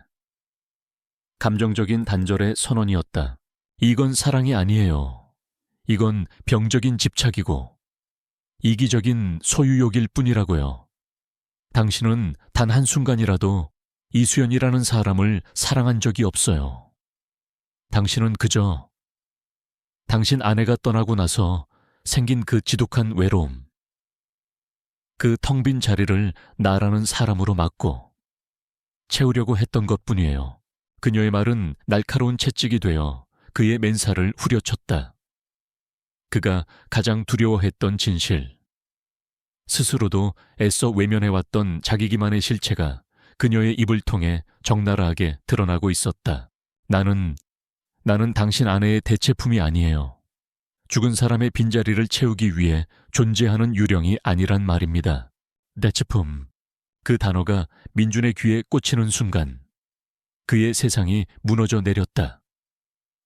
감정적인 단절의 선언이었다. 이건 사랑이 아니에요. 이건 병적인 집착이고 이기적인 소유욕일 뿐이라고요. 당신은 단 한순간이라도 이수연이라는 사람을 사랑한 적이 없어요. 당신은 그저 당신 아내가 떠나고 나서 생긴 그 지독한 외로움, 그 텅 빈 자리를 나라는 사람으로 막고 채우려고 했던 것뿐이에요. 그녀의 말은 날카로운 채찍이 되어 그의 맨살을 후려쳤다. 그가 가장 두려워했던 진실, 스스로도 애써 외면해왔던 자기 기만의 실체가 그녀의 입을 통해 적나라하게 드러나고 있었다. 나는 당신 아내의 대체품이 아니에요. 죽은 사람의 빈자리를 채우기 위해 존재하는 유령이 아니란 말입니다. 대체품. 그 단어가 민준의 귀에 꽂히는 순간 그의 세상이 무너져 내렸다.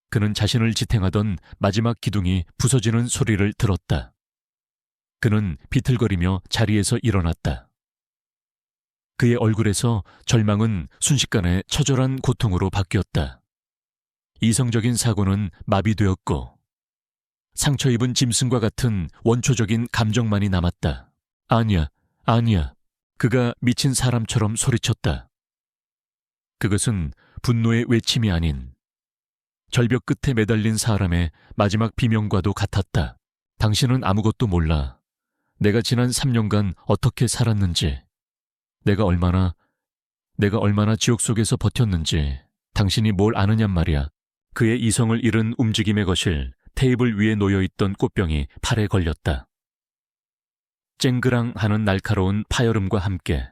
그는 자신을 지탱하던 마지막 기둥이 부서지는 소리를 들었다. 그는 비틀거리며 자리에서 일어났다. 그의 얼굴에서 절망은 순식간에 처절한 고통으로 바뀌었다. 이성적인 사고는 마비되었고 상처 입은 짐승과 같은 원초적인 감정만이 남았다. 아니야, 아니야. 그가 미친 사람처럼 소리쳤다. 그것은 분노의 외침이 아닌 절벽 끝에 매달린 사람의 마지막 비명과도 같았다. 당신은 아무것도 몰라. 내가 지난 3년간 어떻게 살았는지, 내가 얼마나 지옥 속에서 버텼는지 당신이 뭘 아느냔 말이야. 그의 이성을 잃은 움직임의 거실, 테이블 위에 놓여있던 꽃병이 팔에 걸렸다. 쨍그랑 하는 날카로운 파열음과 함께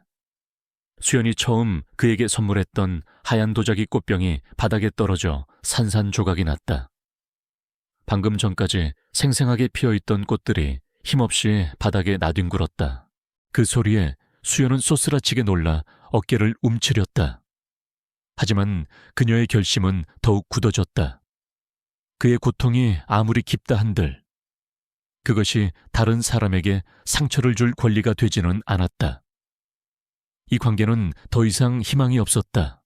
수연이 처음 그에게 선물했던 하얀 도자기 꽃병이 바닥에 떨어져 산산조각이 났다. 방금 전까지 생생하게 피어있던 꽃들이 힘없이 바닥에 나뒹굴었다. 그 소리에 수연은 쏘스라치게 놀라 어깨를 움츠렸다. 하지만 그녀의 결심은 더욱 굳어졌다. 그의 고통이 아무리 깊다 한들 그것이 다른 사람에게 상처를 줄 권리가 되지는 않았다. 이 관계는 더 이상 희망이 없었다.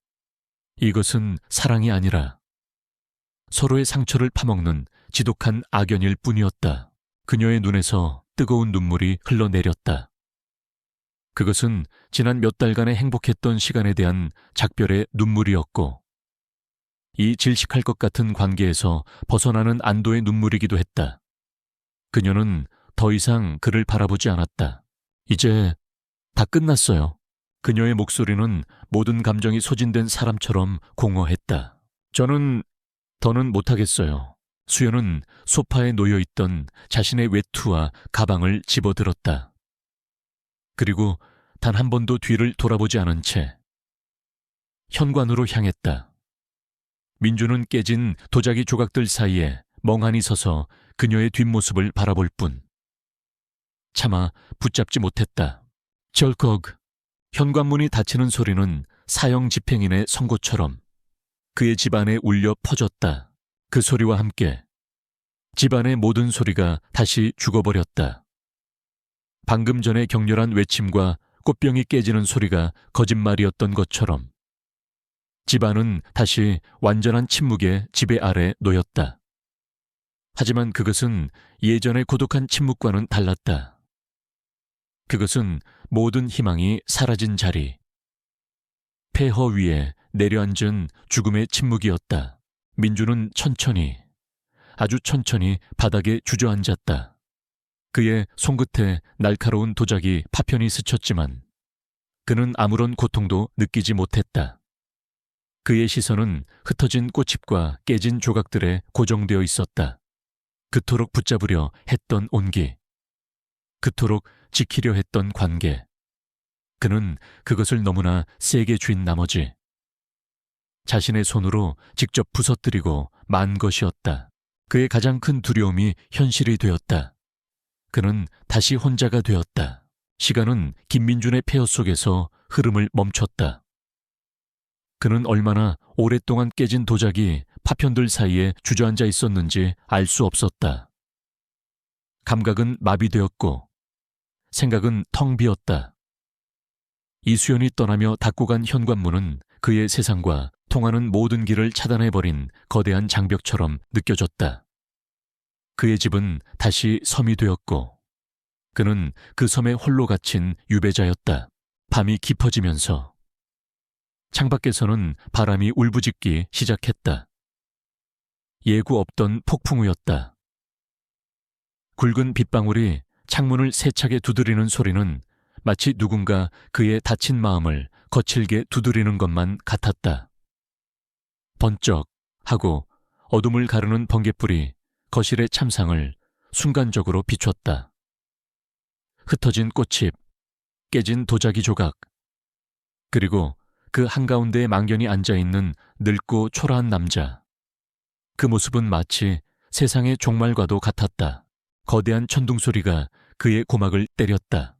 이것은 사랑이 아니라 서로의 상처를 파먹는 지독한 악연일 뿐이었다. 그녀의 눈에서 뜨거운 눈물이 흘러내렸다. 그것은 지난 몇 달간의 행복했던 시간에 대한 작별의 눈물이었고 이 질식할 것 같은 관계에서 벗어나는 안도의 눈물이기도 했다. 그녀는 더 이상 그를 바라보지 않았다. 이제 다 끝났어요. 그녀의 목소리는 모든 감정이 소진된 사람처럼 공허했다. 더는 못하겠어요. 수연은 소파에 놓여있던 자신의 외투와 가방을 집어들었다. 그리고 단 한 번도 뒤를 돌아보지 않은 채 현관으로 향했다. 민주는 깨진 도자기 조각들 사이에 멍하니 서서 그녀의 뒷모습을 바라볼 뿐 차마 붙잡지 못했다. 절컥. 현관문이 닫히는 소리는 사형 집행인의 선고처럼 그의 집안에 울려 퍼졌다. 그 소리와 함께 집안의 모든 소리가 다시 죽어버렸다. 방금 전의 격렬한 외침과 꽃병이 깨지는 소리가 거짓말이었던 것처럼 집안은 다시 완전한 침묵의 지배 아래 놓였다. 하지만 그것은 예전의 고독한 침묵과는 달랐다. 그것은 모든 희망이 사라진 자리, 폐허 위에 내려앉은 죽음의 침묵이었다. 민주는 천천히, 아주 천천히 바닥에 주저앉았다. 그의 손끝에 날카로운 도자기 파편이 스쳤지만 그는 아무런 고통도 느끼지 못했다. 그의 시선은 흩어진 꽃잎과 깨진 조각들에 고정되어 있었다. 그토록 붙잡으려 했던 온기, 그토록 지키려 했던 관계. 그는 그것을 너무나 세게 쥔 나머지 자신의 손으로 직접 부서뜨리고 만 것이었다. 그의 가장 큰 두려움이 현실이 되었다. 그는 다시 혼자가 되었다. 시간은 김민준의 폐허 속에서 흐름을 멈췄다. 그는 얼마나 오랫동안 깨진 도자기, 파편들 사이에 주저앉아 있었는지 알 수 없었다. 감각은 마비되었고 생각은 텅 비었다. 이수연이 떠나며 닫고 간 현관문은 그의 세상과 통하는 모든 길을 차단해버린 거대한 장벽처럼 느껴졌다. 그의 집은 다시 섬이 되었고 그는 그 섬에 홀로 갇힌 유배자였다. 밤이 깊어지면서 창밖에서는 바람이 울부짖기 시작했다. 예고 없던 폭풍우였다. 굵은 빗방울이 창문을 세차게 두드리는 소리는 마치 누군가 그의 다친 마음을 거칠게 두드리는 것만 같았다. 번쩍 하고 어둠을 가르는 번갯불이 거실의 참상을 순간적으로 비췄다. 흩어진 꽃잎, 깨진 도자기 조각, 그리고 그 한가운데에 망견히 앉아있는 늙고 초라한 남자. 그 모습은 마치 세상의 종말과도 같았다. 거대한 천둥소리가 그의 고막을 때렸다.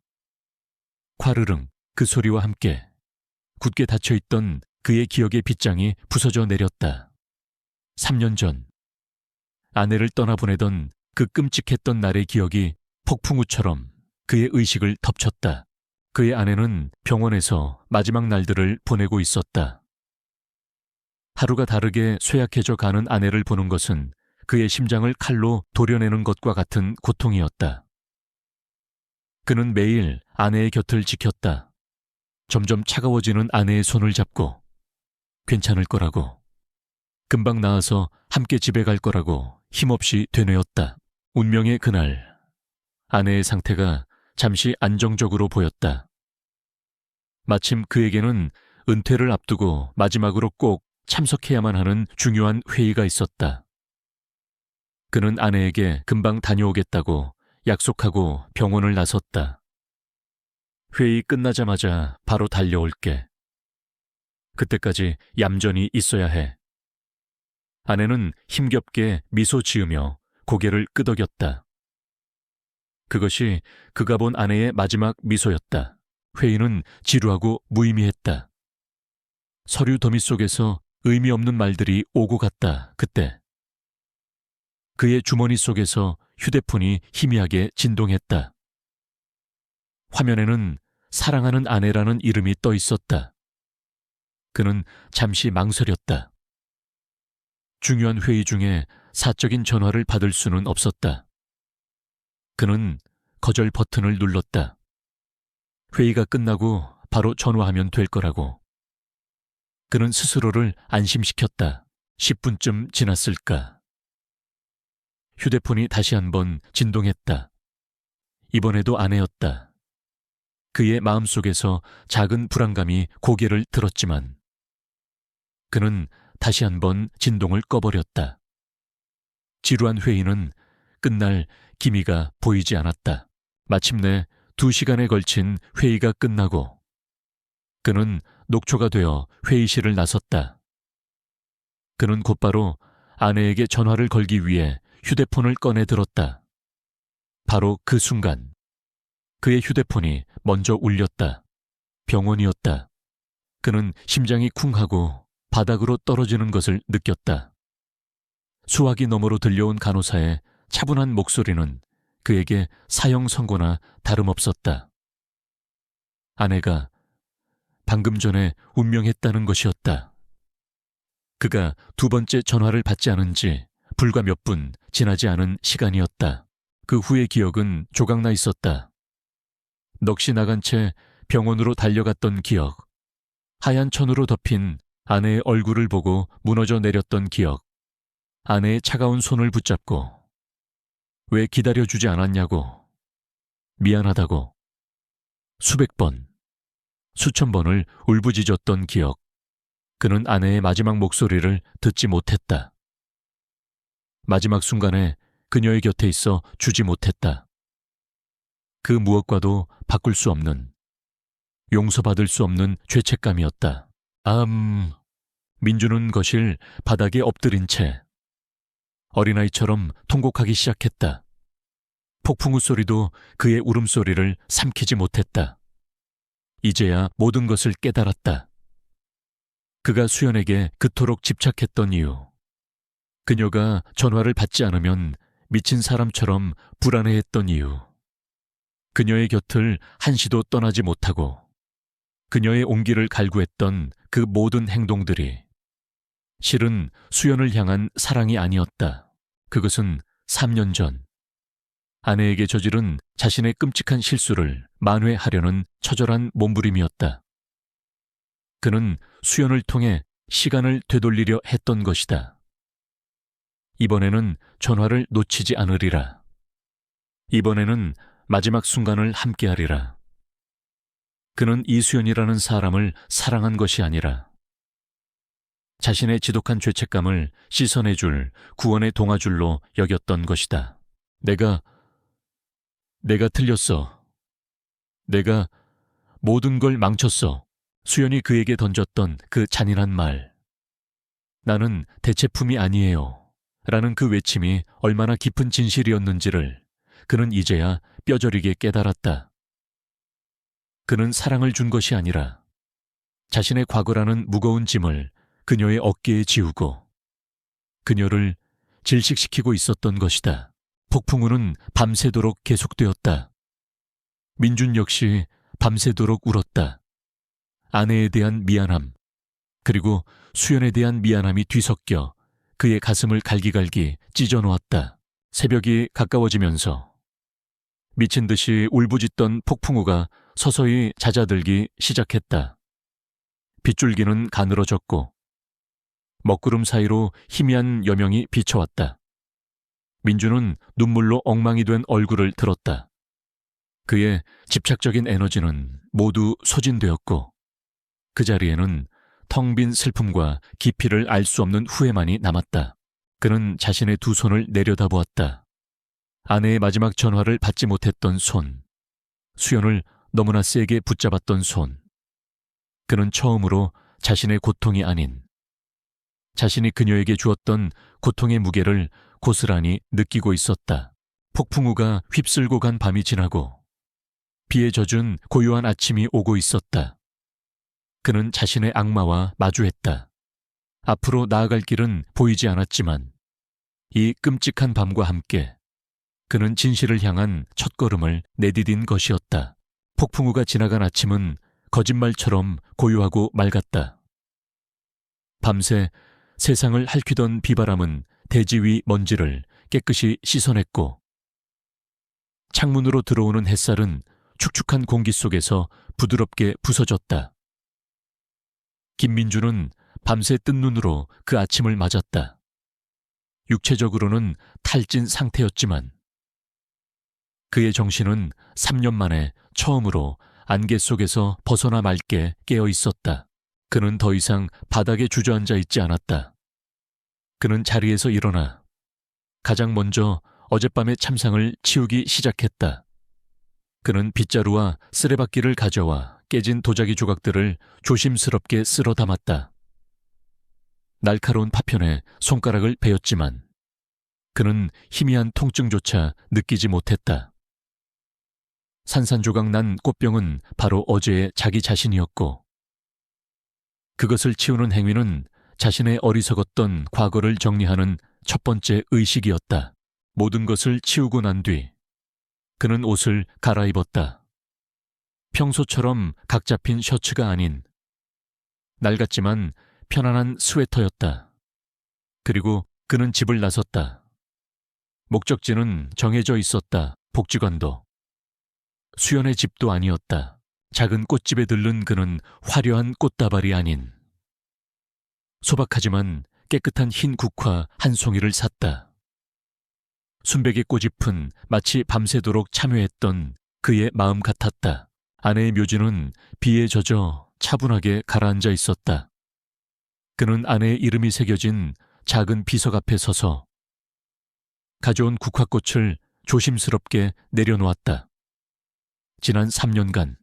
콰르릉, 그 소리와 함께 굳게 닫혀있던 그의 기억의 빗장이 부서져 내렸다. 3년 전 아내를 떠나보내던 그 끔찍했던 날의 기억이 폭풍우처럼 그의 의식을 덮쳤다. 그의 아내는 병원에서 마지막 날들을 보내고 있었다. 하루가 다르게 쇠약해져 가는 아내를 보는 것은 그의 심장을 칼로 도려내는 것과 같은 고통이었다. 그는 매일 아내의 곁을 지켰다. 점점 차가워지는 아내의 손을 잡고 괜찮을 거라고, 금방 나아서 함께 집에 갈 거라고 힘없이 되뇌었다. 운명의 그날, 아내의 상태가 잠시 안정적으로 보였다. 마침 그에게는 은퇴를 앞두고 마지막으로 꼭 참석해야만 하는 중요한 회의가 있었다. 그는 아내에게 금방 다녀오겠다고 약속하고 병원을 나섰다. 회의 끝나자마자 바로 달려올게. 그때까지 얌전히 있어야 해. 아내는 힘겹게 미소 지으며 고개를 끄덕였다. 그것이 그가 본 아내의 마지막 미소였다. 회의는 지루하고 무의미했다. 서류 더미 속에서 의미 없는 말들이 오고 갔다. 그때 그의 주머니 속에서 휴대폰이 희미하게 진동했다. 화면에는 사랑하는 아내라는 이름이 떠 있었다. 그는 잠시 망설였다. 중요한 회의 중에 사적인 전화를 받을 수는 없었다. 그는 거절 버튼을 눌렀다. 회의가 끝나고 바로 전화하면 될 거라고. 그는 스스로를 안심시켰다. 10분쯤 지났을까. 휴대폰이 다시 한번 진동했다. 이번에도 아내였다. 그의 마음속에서 작은 불안감이 고개를 들었지만 그는 다시 한번 진동을 꺼버렸다. 지루한 회의는 끝날 기미가 보이지 않았다. 마침내 2시간에 걸친 회의가 끝나고 그는 녹초가 되어 회의실을 나섰다. 그는 곧바로 아내에게 전화를 걸기 위해 휴대폰을 꺼내 들었다. 바로 그 순간 그의 휴대폰이 먼저 울렸다. 병원이었다. 그는 심장이 쿵하고 바닥으로 떨어지는 것을 느꼈다. 수화기 너머로 들려온 간호사의 차분한 목소리는 그에게 사형 선고나 다름없었다. 아내가 방금 전에 운명했다는 것이었다. 그가 2번째 전화를 받지 않은 지 불과 몇 분 지나지 않은 시간이었다. 그 후의 기억은 조각나 있었다. 넋이 나간 채 병원으로 달려갔던 기억, 하얀 천으로 덮인 아내의 얼굴을 보고 무너져 내렸던 기억, 아내의 차가운 손을 붙잡고 왜 기다려주지 않았냐고, 미안하다고 수백 번, 수천 번을 울부짖었던 기억. 그는 아내의 마지막 목소리를 듣지 못했다. 마지막 순간에 그녀의 곁에 있어 주지 못했다. 그 무엇과도 바꿀 수 없는, 용서받을 수 없는 죄책감이었다. 민주는 거실 바닥에 엎드린 채 어린아이처럼 통곡하기 시작했다. 폭풍우 소리도 그의 울음소리를 삼키지 못했다. 이제야 모든 것을 깨달았다. 그가 수연에게 그토록 집착했던 이유, 그녀가 전화를 받지 않으면 미친 사람처럼 불안해했던 이유, 그녀의 곁을 한시도 떠나지 못하고 그녀의 온기를 갈구했던 그 모든 행동들이 실은 수연을 향한 사랑이 아니었다. 그것은 3년 전 아내에게 저지른 자신의 끔찍한 실수를 만회하려는 처절한 몸부림이었다. 그는 수연을 통해 시간을 되돌리려 했던 것이다. 이번에는 전화를 놓치지 않으리라. 이번에는 마지막 순간을 함께하리라. 그는 이수연이라는 사람을 사랑한 것이 아니라 자신의 지독한 죄책감을 씻어내줄 구원의 동아줄로 여겼던 것이다. 내가 틀렸어. 내가 모든 걸 망쳤어. 수연이 그에게 던졌던 그 잔인한 말. 나는 대체품이 아니에요. 라는 그 외침이 얼마나 깊은 진실이었는지를 그는 이제야 뼈저리게 깨달았다. 그는 사랑을 준 것이 아니라 자신의 과거라는 무거운 짐을 그녀의 어깨에 지우고 그녀를 질식시키고 있었던 것이다. 폭풍우는 밤새도록 계속되었다. 민준 역시 밤새도록 울었다. 아내에 대한 미안함, 그리고 수연에 대한 미안함이 뒤섞여 그의 가슴을 갈기갈기 찢어놓았다. 새벽이 가까워지면서 미친 듯이 울부짖던 폭풍우가 서서히 잦아들기 시작했다. 빗줄기는 가늘어졌고 먹구름 사이로 희미한 여명이 비쳐왔다. 민주는 눈물로 엉망이 된 얼굴을 들었다. 그의 집착적인 에너지는 모두 소진되었고 그 자리에는 텅 빈 슬픔과 깊이를 알 수 없는 후회만이 남았다. 그는 자신의 두 손을 내려다보았다. 아내의 마지막 전화를 받지 못했던 손, 수연을 너무나 세게 붙잡았던 손. 그는 처음으로 자신의 고통이 아닌 자신이 그녀에게 주었던 고통의 무게를 고스란히 느끼고 있었다. 폭풍우가 휩쓸고 간 밤이 지나고 비에 젖은 고요한 아침이 오고 있었다. 그는 자신의 악마와 마주했다. 앞으로 나아갈 길은 보이지 않았지만 이 끔찍한 밤과 함께 그는 진실을 향한 첫걸음을 내디딘 것이었다. 폭풍우가 지나간 아침은 거짓말처럼 고요하고 맑았다. 밤새 세상을 핥히던 비바람은 대지 위 먼지를 깨끗이 씻어냈고 창문으로 들어오는 햇살은 축축한 공기 속에서 부드럽게 부서졌다. 김민주는 밤새 뜬 눈으로 그 아침을 맞았다. 육체적으로는 탈진 상태였지만 그의 정신은 3년 만에 처음으로 안개 속에서 벗어나 맑게 깨어 있었다. 그는 더 이상 바닥에 주저앉아 있지 않았다. 그는 자리에서 일어나 가장 먼저 어젯밤의 참상을 치우기 시작했다. 그는 빗자루와 쓰레받기를 가져와 깨진 도자기 조각들을 조심스럽게 쓸어 담았다. 날카로운 파편에 손가락을 베었지만 그는 희미한 통증조차 느끼지 못했다. 산산조각 난 꽃병은 바로 어제의 자기 자신이었고 그것을 치우는 행위는 자신의 어리석었던 과거를 정리하는 첫 번째 의식이었다. 모든 것을 치우고 난 뒤 그는 옷을 갈아입었다. 평소처럼 각 잡힌 셔츠가 아닌 낡았지만 편안한 스웨터였다. 그리고 그는 집을 나섰다. 목적지는 정해져 있었다. 복지관도. 수연의 집도 아니었다. 작은 꽃집에 들른 그는 화려한 꽃다발이 아닌 소박하지만 깨끗한 흰 국화 한 송이를 샀다. 순백의 꽃잎은 마치 밤새도록 참여했던 그의 마음 같았다. 아내의 묘지는 비에 젖어 차분하게 가라앉아 있었다. 그는 아내의 이름이 새겨진 작은 비석 앞에 서서 가져온 국화꽃을 조심스럽게 내려놓았다. 지난 3년간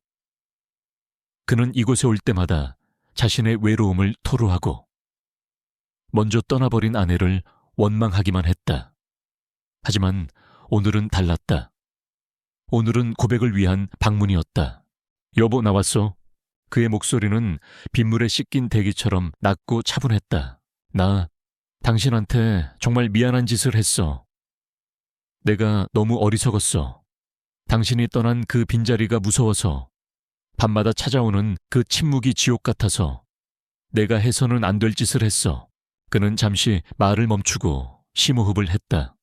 그는 이곳에 올 때마다 자신의 외로움을 토로하고 먼저 떠나버린 아내를 원망하기만 했다. 하지만 오늘은 달랐다. 오늘은 고백을 위한 방문이었다. 여보, 나왔어. 그의 목소리는 빗물에 씻긴 대기처럼 낮고 차분했다. 나 당신한테 정말 미안한 짓을 했어. 내가 너무 어리석었어. 당신이 떠난 그 빈자리가 무서워서, 밤마다 찾아오는 그 침묵이 지옥 같아서 내가 해서는 안 될 짓을 했어. 그는 잠시 말을 멈추고 심호흡을 했다.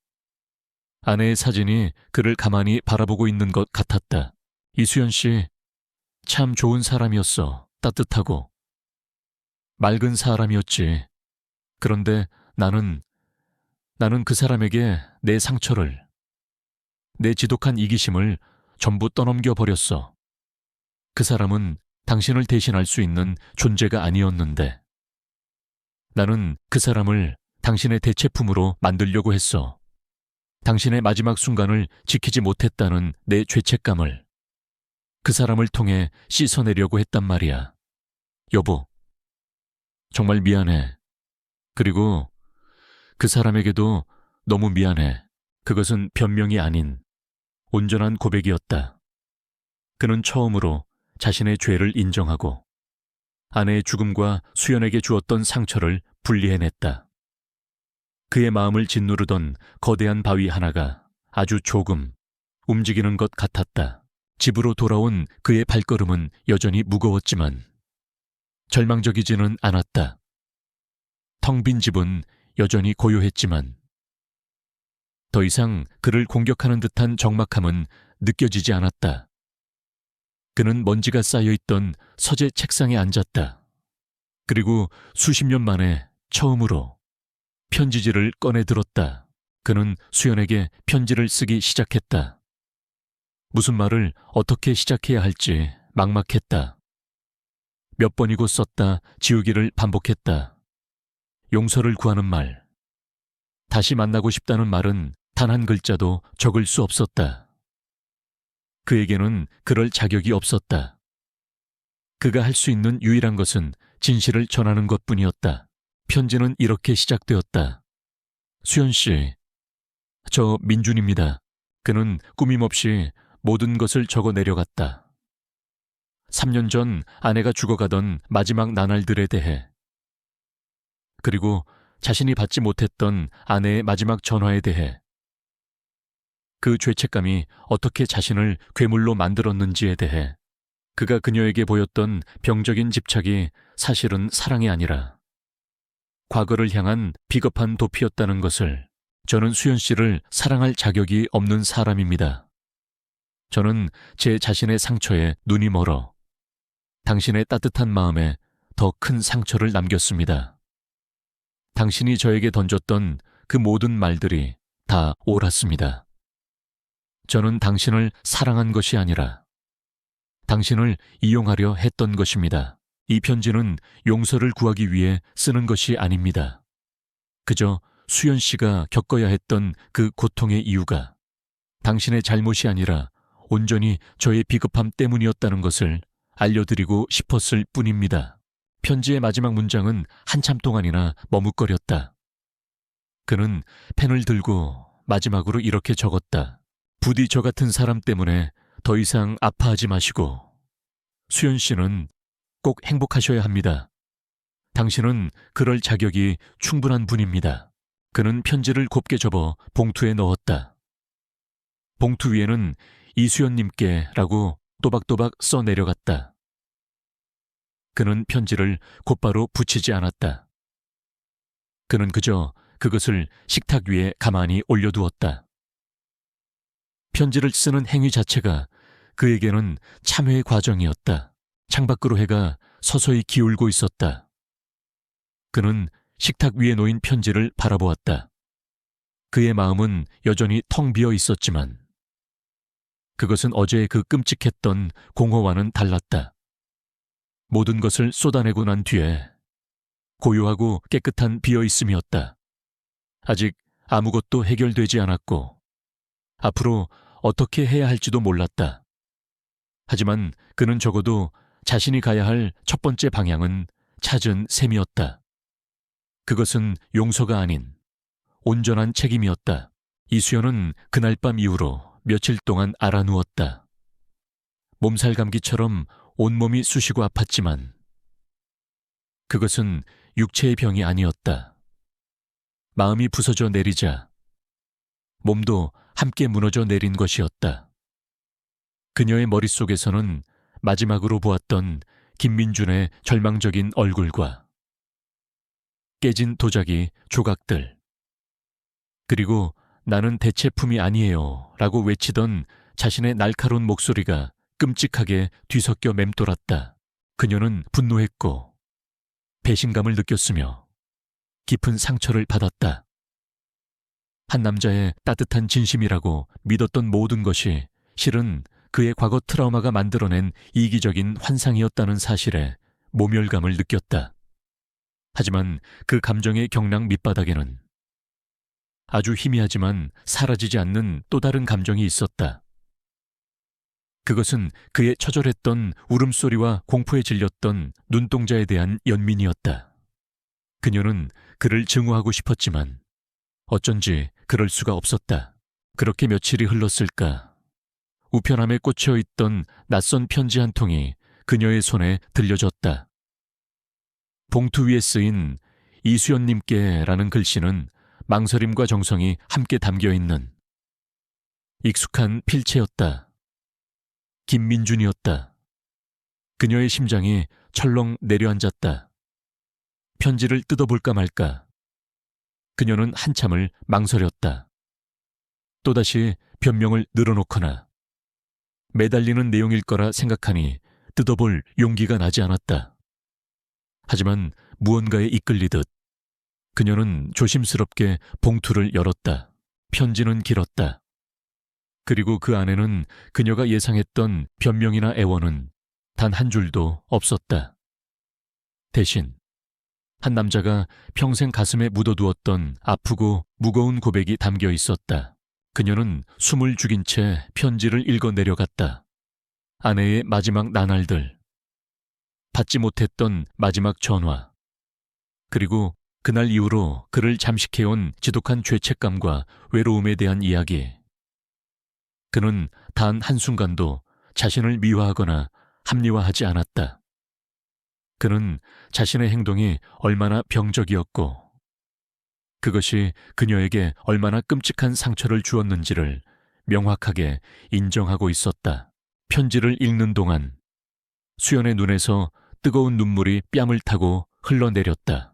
아내의 사진이 그를 가만히 바라보고 있는 것 같았다. 이수연 씨, 참 좋은 사람이었어. 따뜻하고 맑은 사람이었지. 그런데 나는 그 사람에게 내 상처를, 내 지독한 이기심을 전부 떠넘겨 버렸어. 그 사람은 당신을 대신할 수 있는 존재가 아니었는데 나는 그 사람을 당신의 대체품으로 만들려고 했어. 당신의 마지막 순간을 지키지 못했다는 내 죄책감을 그 사람을 통해 씻어내려고 했단 말이야. 여보, 정말 미안해. 그리고 그 사람에게도 너무 미안해. 그것은 변명이 아닌 온전한 고백이었다. 그는 처음으로 자신의 죄를 인정하고 아내의 죽음과 수연에게 주었던 상처를 분리해냈다. 그의 마음을 짓누르던 거대한 바위 하나가 아주 조금 움직이는 것 같았다. 집으로 돌아온 그의 발걸음은 여전히 무거웠지만 절망적이지는 않았다. 텅 빈 집은 여전히 고요했지만 더 이상 그를 공격하는 듯한 적막함은 느껴지지 않았다. 그는 먼지가 쌓여있던 서재 책상에 앉았다. 그리고 수십 년 만에 처음으로 편지지를 꺼내 들었다. 그는 수연에게 편지를 쓰기 시작했다. 무슨 말을 어떻게 시작해야 할지 막막했다. 몇 번이고 썼다 지우기를 반복했다. 용서를 구하는 말, 다시 만나고 싶다는 말은 단 한 글자도 적을 수 없었다. 그에게는 그럴 자격이 없었다. 그가 할 수 있는 유일한 것은 진실을 전하는 것뿐이었다. 편지는 이렇게 시작되었다. 수연 씨, 저 민준입니다. 그는 꾸밈없이 모든 것을 적어 내려갔다. 3년 전 아내가 죽어가던 마지막 나날들에 대해, 그리고 자신이 받지 못했던 아내의 마지막 전화에 대해, 그 죄책감이 어떻게 자신을 괴물로 만들었는지에 대해, 그가 그녀에게 보였던 병적인 집착이 사실은 사랑이 아니라 과거를 향한 비겁한 도피였다는 것을, 저는 수연 씨를 사랑할 자격이 없는 사람입니다. 저는 제 자신의 상처에 눈이 멀어 당신의 따뜻한 마음에 더 큰 상처를 남겼습니다. 당신이 저에게 던졌던 그 모든 말들이 다 옳았습니다. 저는 당신을 사랑한 것이 아니라 당신을 이용하려 했던 것입니다. 이 편지는 용서를 구하기 위해 쓰는 것이 아닙니다. 그저 수연 씨가 겪어야 했던 그 고통의 이유가 당신의 잘못이 아니라 온전히 저의 비겁함 때문이었다는 것을 알려드리고 싶었을 뿐입니다. 편지의 마지막 문장은 한참 동안이나 머뭇거렸다. 그는 펜을 들고 마지막으로 이렇게 적었다. 부디 저 같은 사람 때문에 더 이상 아파하지 마시고 수연 씨는 꼭 행복하셔야 합니다. 당신은 그럴 자격이 충분한 분입니다. 그는 편지를 곱게 접어 봉투에 넣었다. 봉투 위에는 이수연님께 라고 또박또박 써 내려갔다. 그는 편지를 곧바로 붙이지 않았다. 그는 그저 그것을 식탁 위에 가만히 올려두었다. 편지를 쓰는 행위 자체가 그에게는 참회의 과정이었다. 창밖으로 해가 서서히 기울고 있었다. 그는 식탁 위에 놓인 편지를 바라보았다. 그의 마음은 여전히 텅 비어 있었지만 그것은 어제의 그 끔찍했던 공허와는 달랐다. 모든 것을 쏟아내고 난 뒤에 고요하고 깨끗한 비어있음이었다. 아직 아무것도 해결되지 않았고 앞으로 어떻게 해야 할지도 몰랐다. 하지만 그는 적어도 자신이 가야 할 첫 번째 방향은 찾은 셈이었다. 그것은 용서가 아닌 온전한 책임이었다. 이수연은 그날 밤 이후로 며칠 동안 알아누웠다. 몸살 감기처럼 온몸이 쑤시고 아팠지만 그것은 육체의 병이 아니었다. 마음이 부서져 내리자 몸도 함께 무너져 내린 것이었다. 그녀의 머릿속에서는 마지막으로 보았던 김민준의 절망적인 얼굴과 깨진 도자기 조각들, 그리고 나는 대체품이 아니에요 라고 외치던 자신의 날카로운 목소리가 끔찍하게 뒤섞여 맴돌았다. 그녀는 분노했고 배신감을 느꼈으며 깊은 상처를 받았다. 한 남자의 따뜻한 진심이라고 믿었던 모든 것이 실은 그의 과거 트라우마가 만들어낸 이기적인 환상이었다는 사실에 모멸감을 느꼈다. 하지만 그 감정의 경락 밑바닥에는 아주 희미하지만 사라지지 않는 또 다른 감정이 있었다. 그것은 그의 처절했던 울음소리와 공포에 질렸던 눈동자에 대한 연민이었다. 그녀는 그를 증오하고 싶었지만 어쩐지 그럴 수가 없었다. 그렇게 며칠이 흘렀을까. 우편함에 꽂혀 있던 낯선 편지 한 통이 그녀의 손에 들려졌다. 봉투 위에 쓰인 이수연님께라는 글씨는 망설임과 정성이 함께 담겨있는 익숙한 필체였다. 김민준이었다. 그녀의 심장이 철렁 내려앉았다. 편지를 뜯어볼까 말까. 그녀는 한참을 망설였다. 또다시 변명을 늘어놓거나 매달리는 내용일 거라 생각하니 뜯어볼 용기가 나지 않았다. 하지만 무언가에 이끌리듯 그녀는 조심스럽게 봉투를 열었다. 편지는 길었다. 그리고 그 안에는 그녀가 예상했던 변명이나 애원은 단 한 줄도 없었다. 대신 한 남자가 평생 가슴에 묻어두었던 아프고 무거운 고백이 담겨 있었다. 그녀는 숨을 죽인 채 편지를 읽어 내려갔다. 아내의 마지막 나날들, 받지 못했던 마지막 전화, 그리고 그날 이후로 그를 잠식해온 지독한 죄책감과 외로움에 대한 이야기. 그는 단 한순간도 자신을 미화하거나 합리화하지 않았다. 그는 자신의 행동이 얼마나 병적이었고 그것이 그녀에게 얼마나 끔찍한 상처를 주었는지를 명확하게 인정하고 있었다. 편지를 읽는 동안 수연의 눈에서 뜨거운 눈물이 뺨을 타고 흘러내렸다.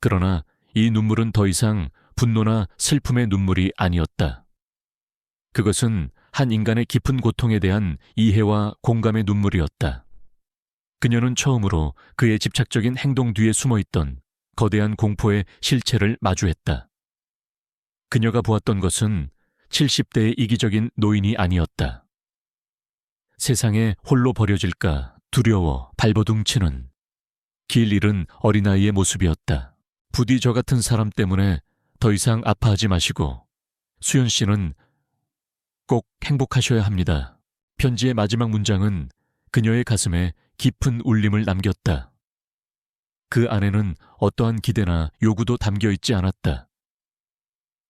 그러나 이 눈물은 더 이상 분노나 슬픔의 눈물이 아니었다. 그것은 한 인간의 깊은 고통에 대한 이해와 공감의 눈물이었다. 그녀는 처음으로 그의 집착적인 행동 뒤에 숨어있던 거대한 공포의 실체를 마주했다. 그녀가 보았던 것은 70대의 이기적인 노인이 아니었다. 세상에 홀로 버려질까 두려워 발버둥치는 길 잃은 어린아이의 모습이었다. 부디 저 같은 사람 때문에 더 이상 아파하지 마시고 수연 씨는 꼭 행복하셔야 합니다. 편지의 마지막 문장은 그녀의 가슴에 깊은 울림을 남겼다. 그 안에는 어떠한 기대나 요구도 담겨 있지 않았다.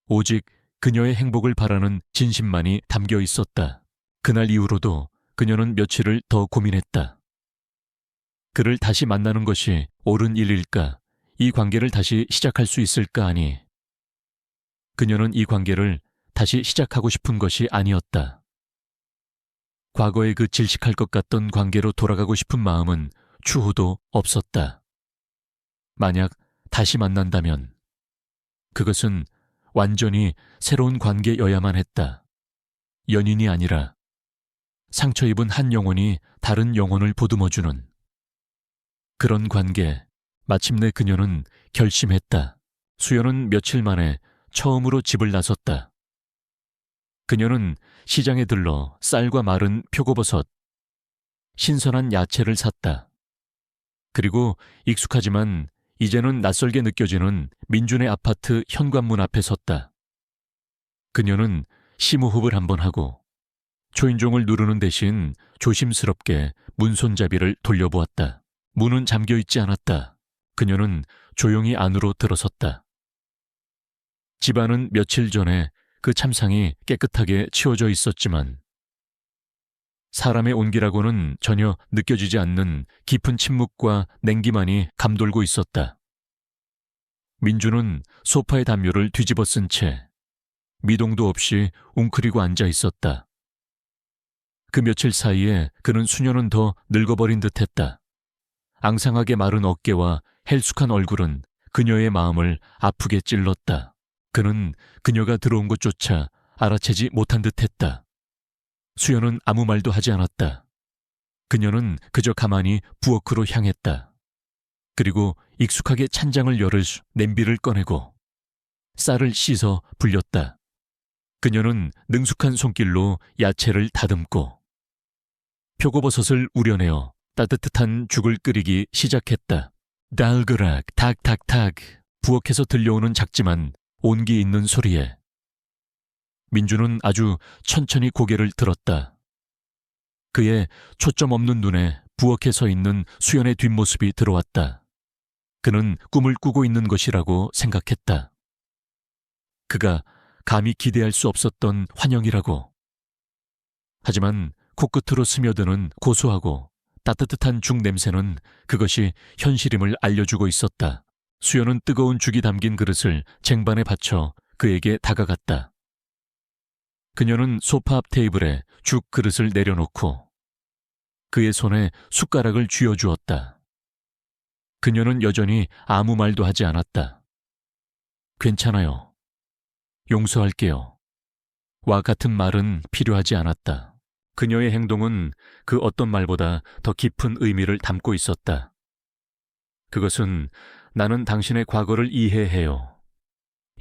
오직 그녀의 행복을 바라는 진심만이 담겨 있었다. 그날 이후로도 그녀는 며칠을 더 고민했다. 그를 다시 만나는 것이 옳은 일일까? 이 관계를 다시 시작할 수 있을까 하니 그녀는 이 관계를 다시 시작하고 싶은 것이 아니었다. 과거의 그 질식할 것 같던 관계로 돌아가고 싶은 마음은 추호도 없었다. 만약 다시 만난다면 그것은 완전히 새로운 관계여야만 했다. 연인이 아니라 상처 입은 한 영혼이 다른 영혼을 보듬어주는 그런 관계. 마침내 그녀는 결심했다. 수연은 며칠 만에 처음으로 집을 나섰다. 그녀는 시장에 들러 쌀과 마른 표고버섯, 신선한 야채를 샀다. 그리고 익숙하지만 이제는 낯설게 느껴지는 민준의 아파트 현관문 앞에 섰다. 그녀는 심호흡을 한번 하고 초인종을 누르는 대신 조심스럽게 문손잡이를 돌려보았다. 문은 잠겨 있지 않았다. 그녀는 조용히 안으로 들어섰다. 집안은 며칠 전에 그 참상이 깨끗하게 치워져 있었지만 사람의 온기라고는 전혀 느껴지지 않는 깊은 침묵과 냉기만이 감돌고 있었다. 민주는 소파의 담요를 뒤집어 쓴 채 미동도 없이 웅크리고 앉아 있었다. 그 며칠 사이에 그는 수년은 더 늙어버린 듯했다. 앙상하게 마른 어깨와 헬쑥한 얼굴은 그녀의 마음을 아프게 찔렀다. 그는 그녀가 들어온 것조차 알아채지 못한 듯했다. 수연은 아무 말도 하지 않았다. 그녀는 그저 가만히 부엌으로 향했다. 그리고 익숙하게 찬장을 열을 냄비를 꺼내고 쌀을 씻어 불렸다. 그녀는 능숙한 손길로 야채를 다듬고 표고버섯을 우려내어 따뜻한 죽을 끓이기 시작했다. 달그락 탁탁탁 부엌에서 들려오는 작지만 온기 있는 소리에 민주는 아주 천천히 고개를 들었다. 그의 초점 없는 눈에 부엌에 서 있는 수연의 뒷모습이 들어왔다. 그는 꿈을 꾸고 있는 것이라고 생각했다. 그가 감히 기대할 수 없었던 환영이라고. 하지만 코끝으로 스며드는 고소하고 따뜻한 죽 냄새는 그것이 현실임을 알려주고 있었다. 수연은 뜨거운 죽이 담긴 그릇을 쟁반에 받쳐 그에게 다가갔다. 그녀는 소파 앞 테이블에 죽 그릇을 내려놓고 그의 손에 숟가락을 쥐어주었다. 그녀는 여전히 아무 말도 하지 않았다. 괜찮아요. 용서할게요. 와 같은 말은 필요하지 않았다. 그녀의 행동은 그 어떤 말보다 더 깊은 의미를 담고 있었다. 그것은 나는 당신의 과거를 이해해요.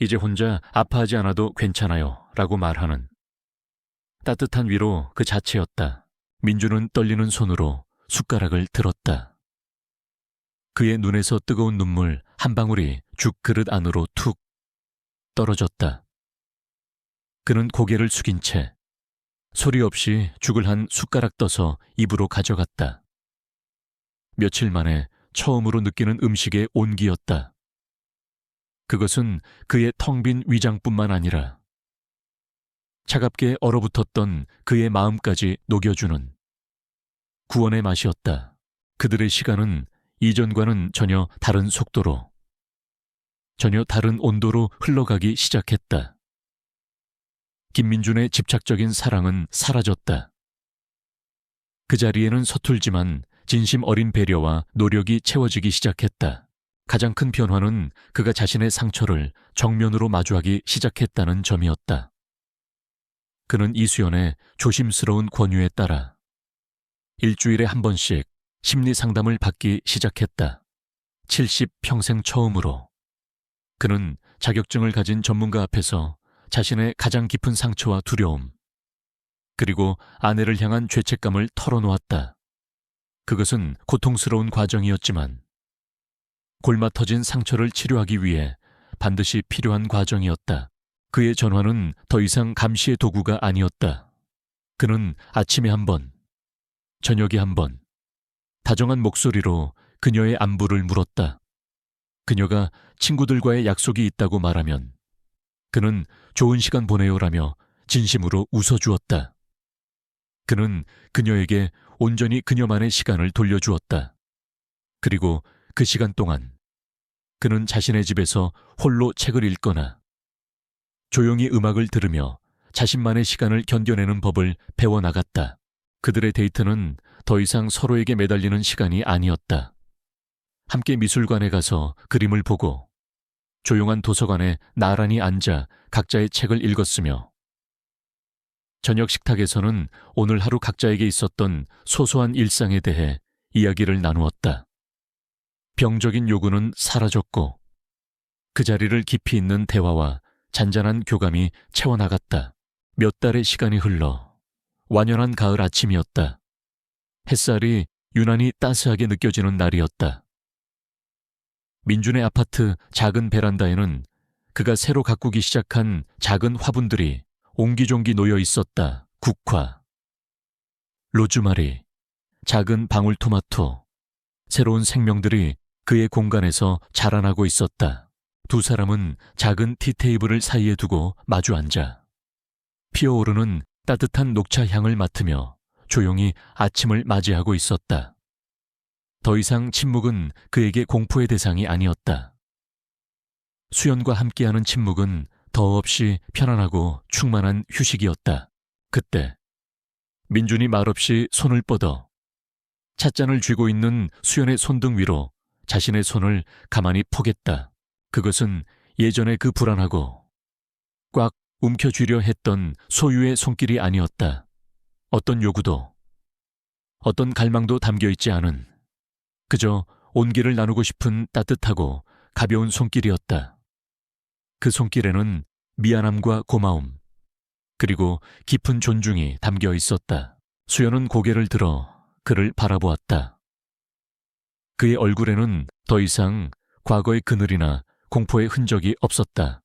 이제 혼자 아파하지 않아도 괜찮아요. 라고 말하는 따뜻한 위로 그 자체였다. 민주는 떨리는 손으로 숟가락을 들었다. 그의 눈에서 뜨거운 눈물 한 방울이 죽 그릇 안으로 툭 떨어졌다. 그는 고개를 숙인 채 소리 없이 죽을 한 숟가락 떠서 입으로 가져갔다. 며칠 만에 처음으로 느끼는 음식의 온기였다. 그것은 그의 텅 빈 위장뿐만 아니라 차갑게 얼어붙었던 그의 마음까지 녹여주는 구원의 맛이었다. 그들의 시간은 이전과는 전혀 다른 속도로, 전혀 다른 온도로 흘러가기 시작했다. 김민준의 집착적인 사랑은 사라졌다. 그 자리에는 서툴지만 진심 어린 배려와 노력이 채워지기 시작했다. 가장 큰 변화는 그가 자신의 상처를 정면으로 마주하기 시작했다는 점이었다. 그는 이수연의 조심스러운 권유에 따라 일주일에 한 번씩 심리 상담을 받기 시작했다. 70평생 처음으로. 그는 자격증을 가진 전문가 앞에서 자신의 가장 깊은 상처와 두려움, 그리고 아내를 향한 죄책감을 털어놓았다. 그것은 고통스러운 과정이었지만 골마 터진 상처를 치료하기 위해 반드시 필요한 과정이었다. 그의 전화는 더 이상 감시의 도구가 아니었다. 그는 아침에 한 번, 저녁에 한 번, 다정한 목소리로 그녀의 안부를 물었다. 그녀가 친구들과의 약속이 있다고 말하면 그는 좋은 시간 보내요라며 진심으로 웃어주었다. 그는 그녀에게 온전히 그녀만의 시간을 돌려주었다. 그리고 그 시간 동안 그는 자신의 집에서 홀로 책을 읽거나 조용히 음악을 들으며 자신만의 시간을 견뎌내는 법을 배워나갔다. 그들의 데이트는 더 이상 서로에게 매달리는 시간이 아니었다. 함께 미술관에 가서 그림을 보고 조용한 도서관에 나란히 앉아 각자의 책을 읽었으며 저녁 식탁에서는 오늘 하루 각자에게 있었던 소소한 일상에 대해 이야기를 나누었다. 병적인 요구는 사라졌고 그 자리를 깊이 있는 대화와 잔잔한 교감이 채워나갔다. 몇 달의 시간이 흘러 완연한 가을 아침이었다. 햇살이 유난히 따스하게 느껴지는 날이었다. 민준의 아파트 작은 베란다에는 그가 새로 가꾸기 시작한 작은 화분들이 옹기종기 놓여 있었다. 국화, 로즈마리, 작은 방울토마토, 새로운 생명들이 그의 공간에서 자라나고 있었다. 두 사람은 작은 티테이블을 사이에 두고 마주 앉아 피어오르는 따뜻한 녹차 향을 맡으며 조용히 아침을 맞이하고 있었다. 더 이상 침묵은 그에게 공포의 대상이 아니었다. 수연과 함께하는 침묵은 더없이 편안하고 충만한 휴식이었다. 그때 민준이 말없이 손을 뻗어 찻잔을 쥐고 있는 수연의 손등 위로 자신의 손을 가만히 포겠다. 그것은 예전의 그 불안하고 꽉 움켜쥐려 했던 소유의 손길이 아니었다. 어떤 요구도, 어떤 갈망도 담겨있지 않은 그저 온기를 나누고 싶은 따뜻하고 가벼운 손길이었다. 그 손길에는 미안함과 고마움, 그리고 깊은 존중이 담겨 있었다. 수연은 고개를 들어 그를 바라보았다. 그의 얼굴에는 더 이상 과거의 그늘이나 공포의 흔적이 없었다.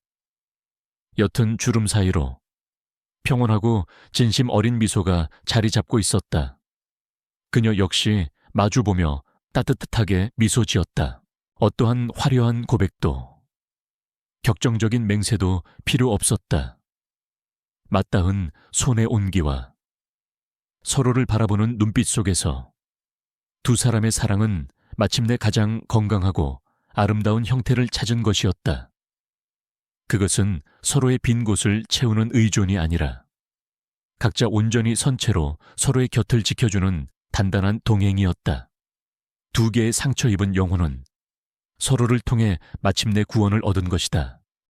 옅은 주름 사이로 평온하고 진심 어린 미소가 자리 잡고 있었다. 그녀 역시 마주보며 따뜻하게 미소 지었다. 어떠한 화려한 고백도 격정적인 맹세도 필요 없었다. 맞닿은 손의 온기와 서로를 바라보는 눈빛 속에서 두 사람의 사랑은 마침내 가장 건강하고 아름다운 형태를 찾은 것이었다. 그것은 서로의 빈 곳을 채우는 의존이 아니라 각자 온전히 선체로 서로의 곁을 지켜주는 단단한 동행이었다. 두 개의 상처 입은 영혼은 서로를 통해 마침내 구원을 얻은 것이다.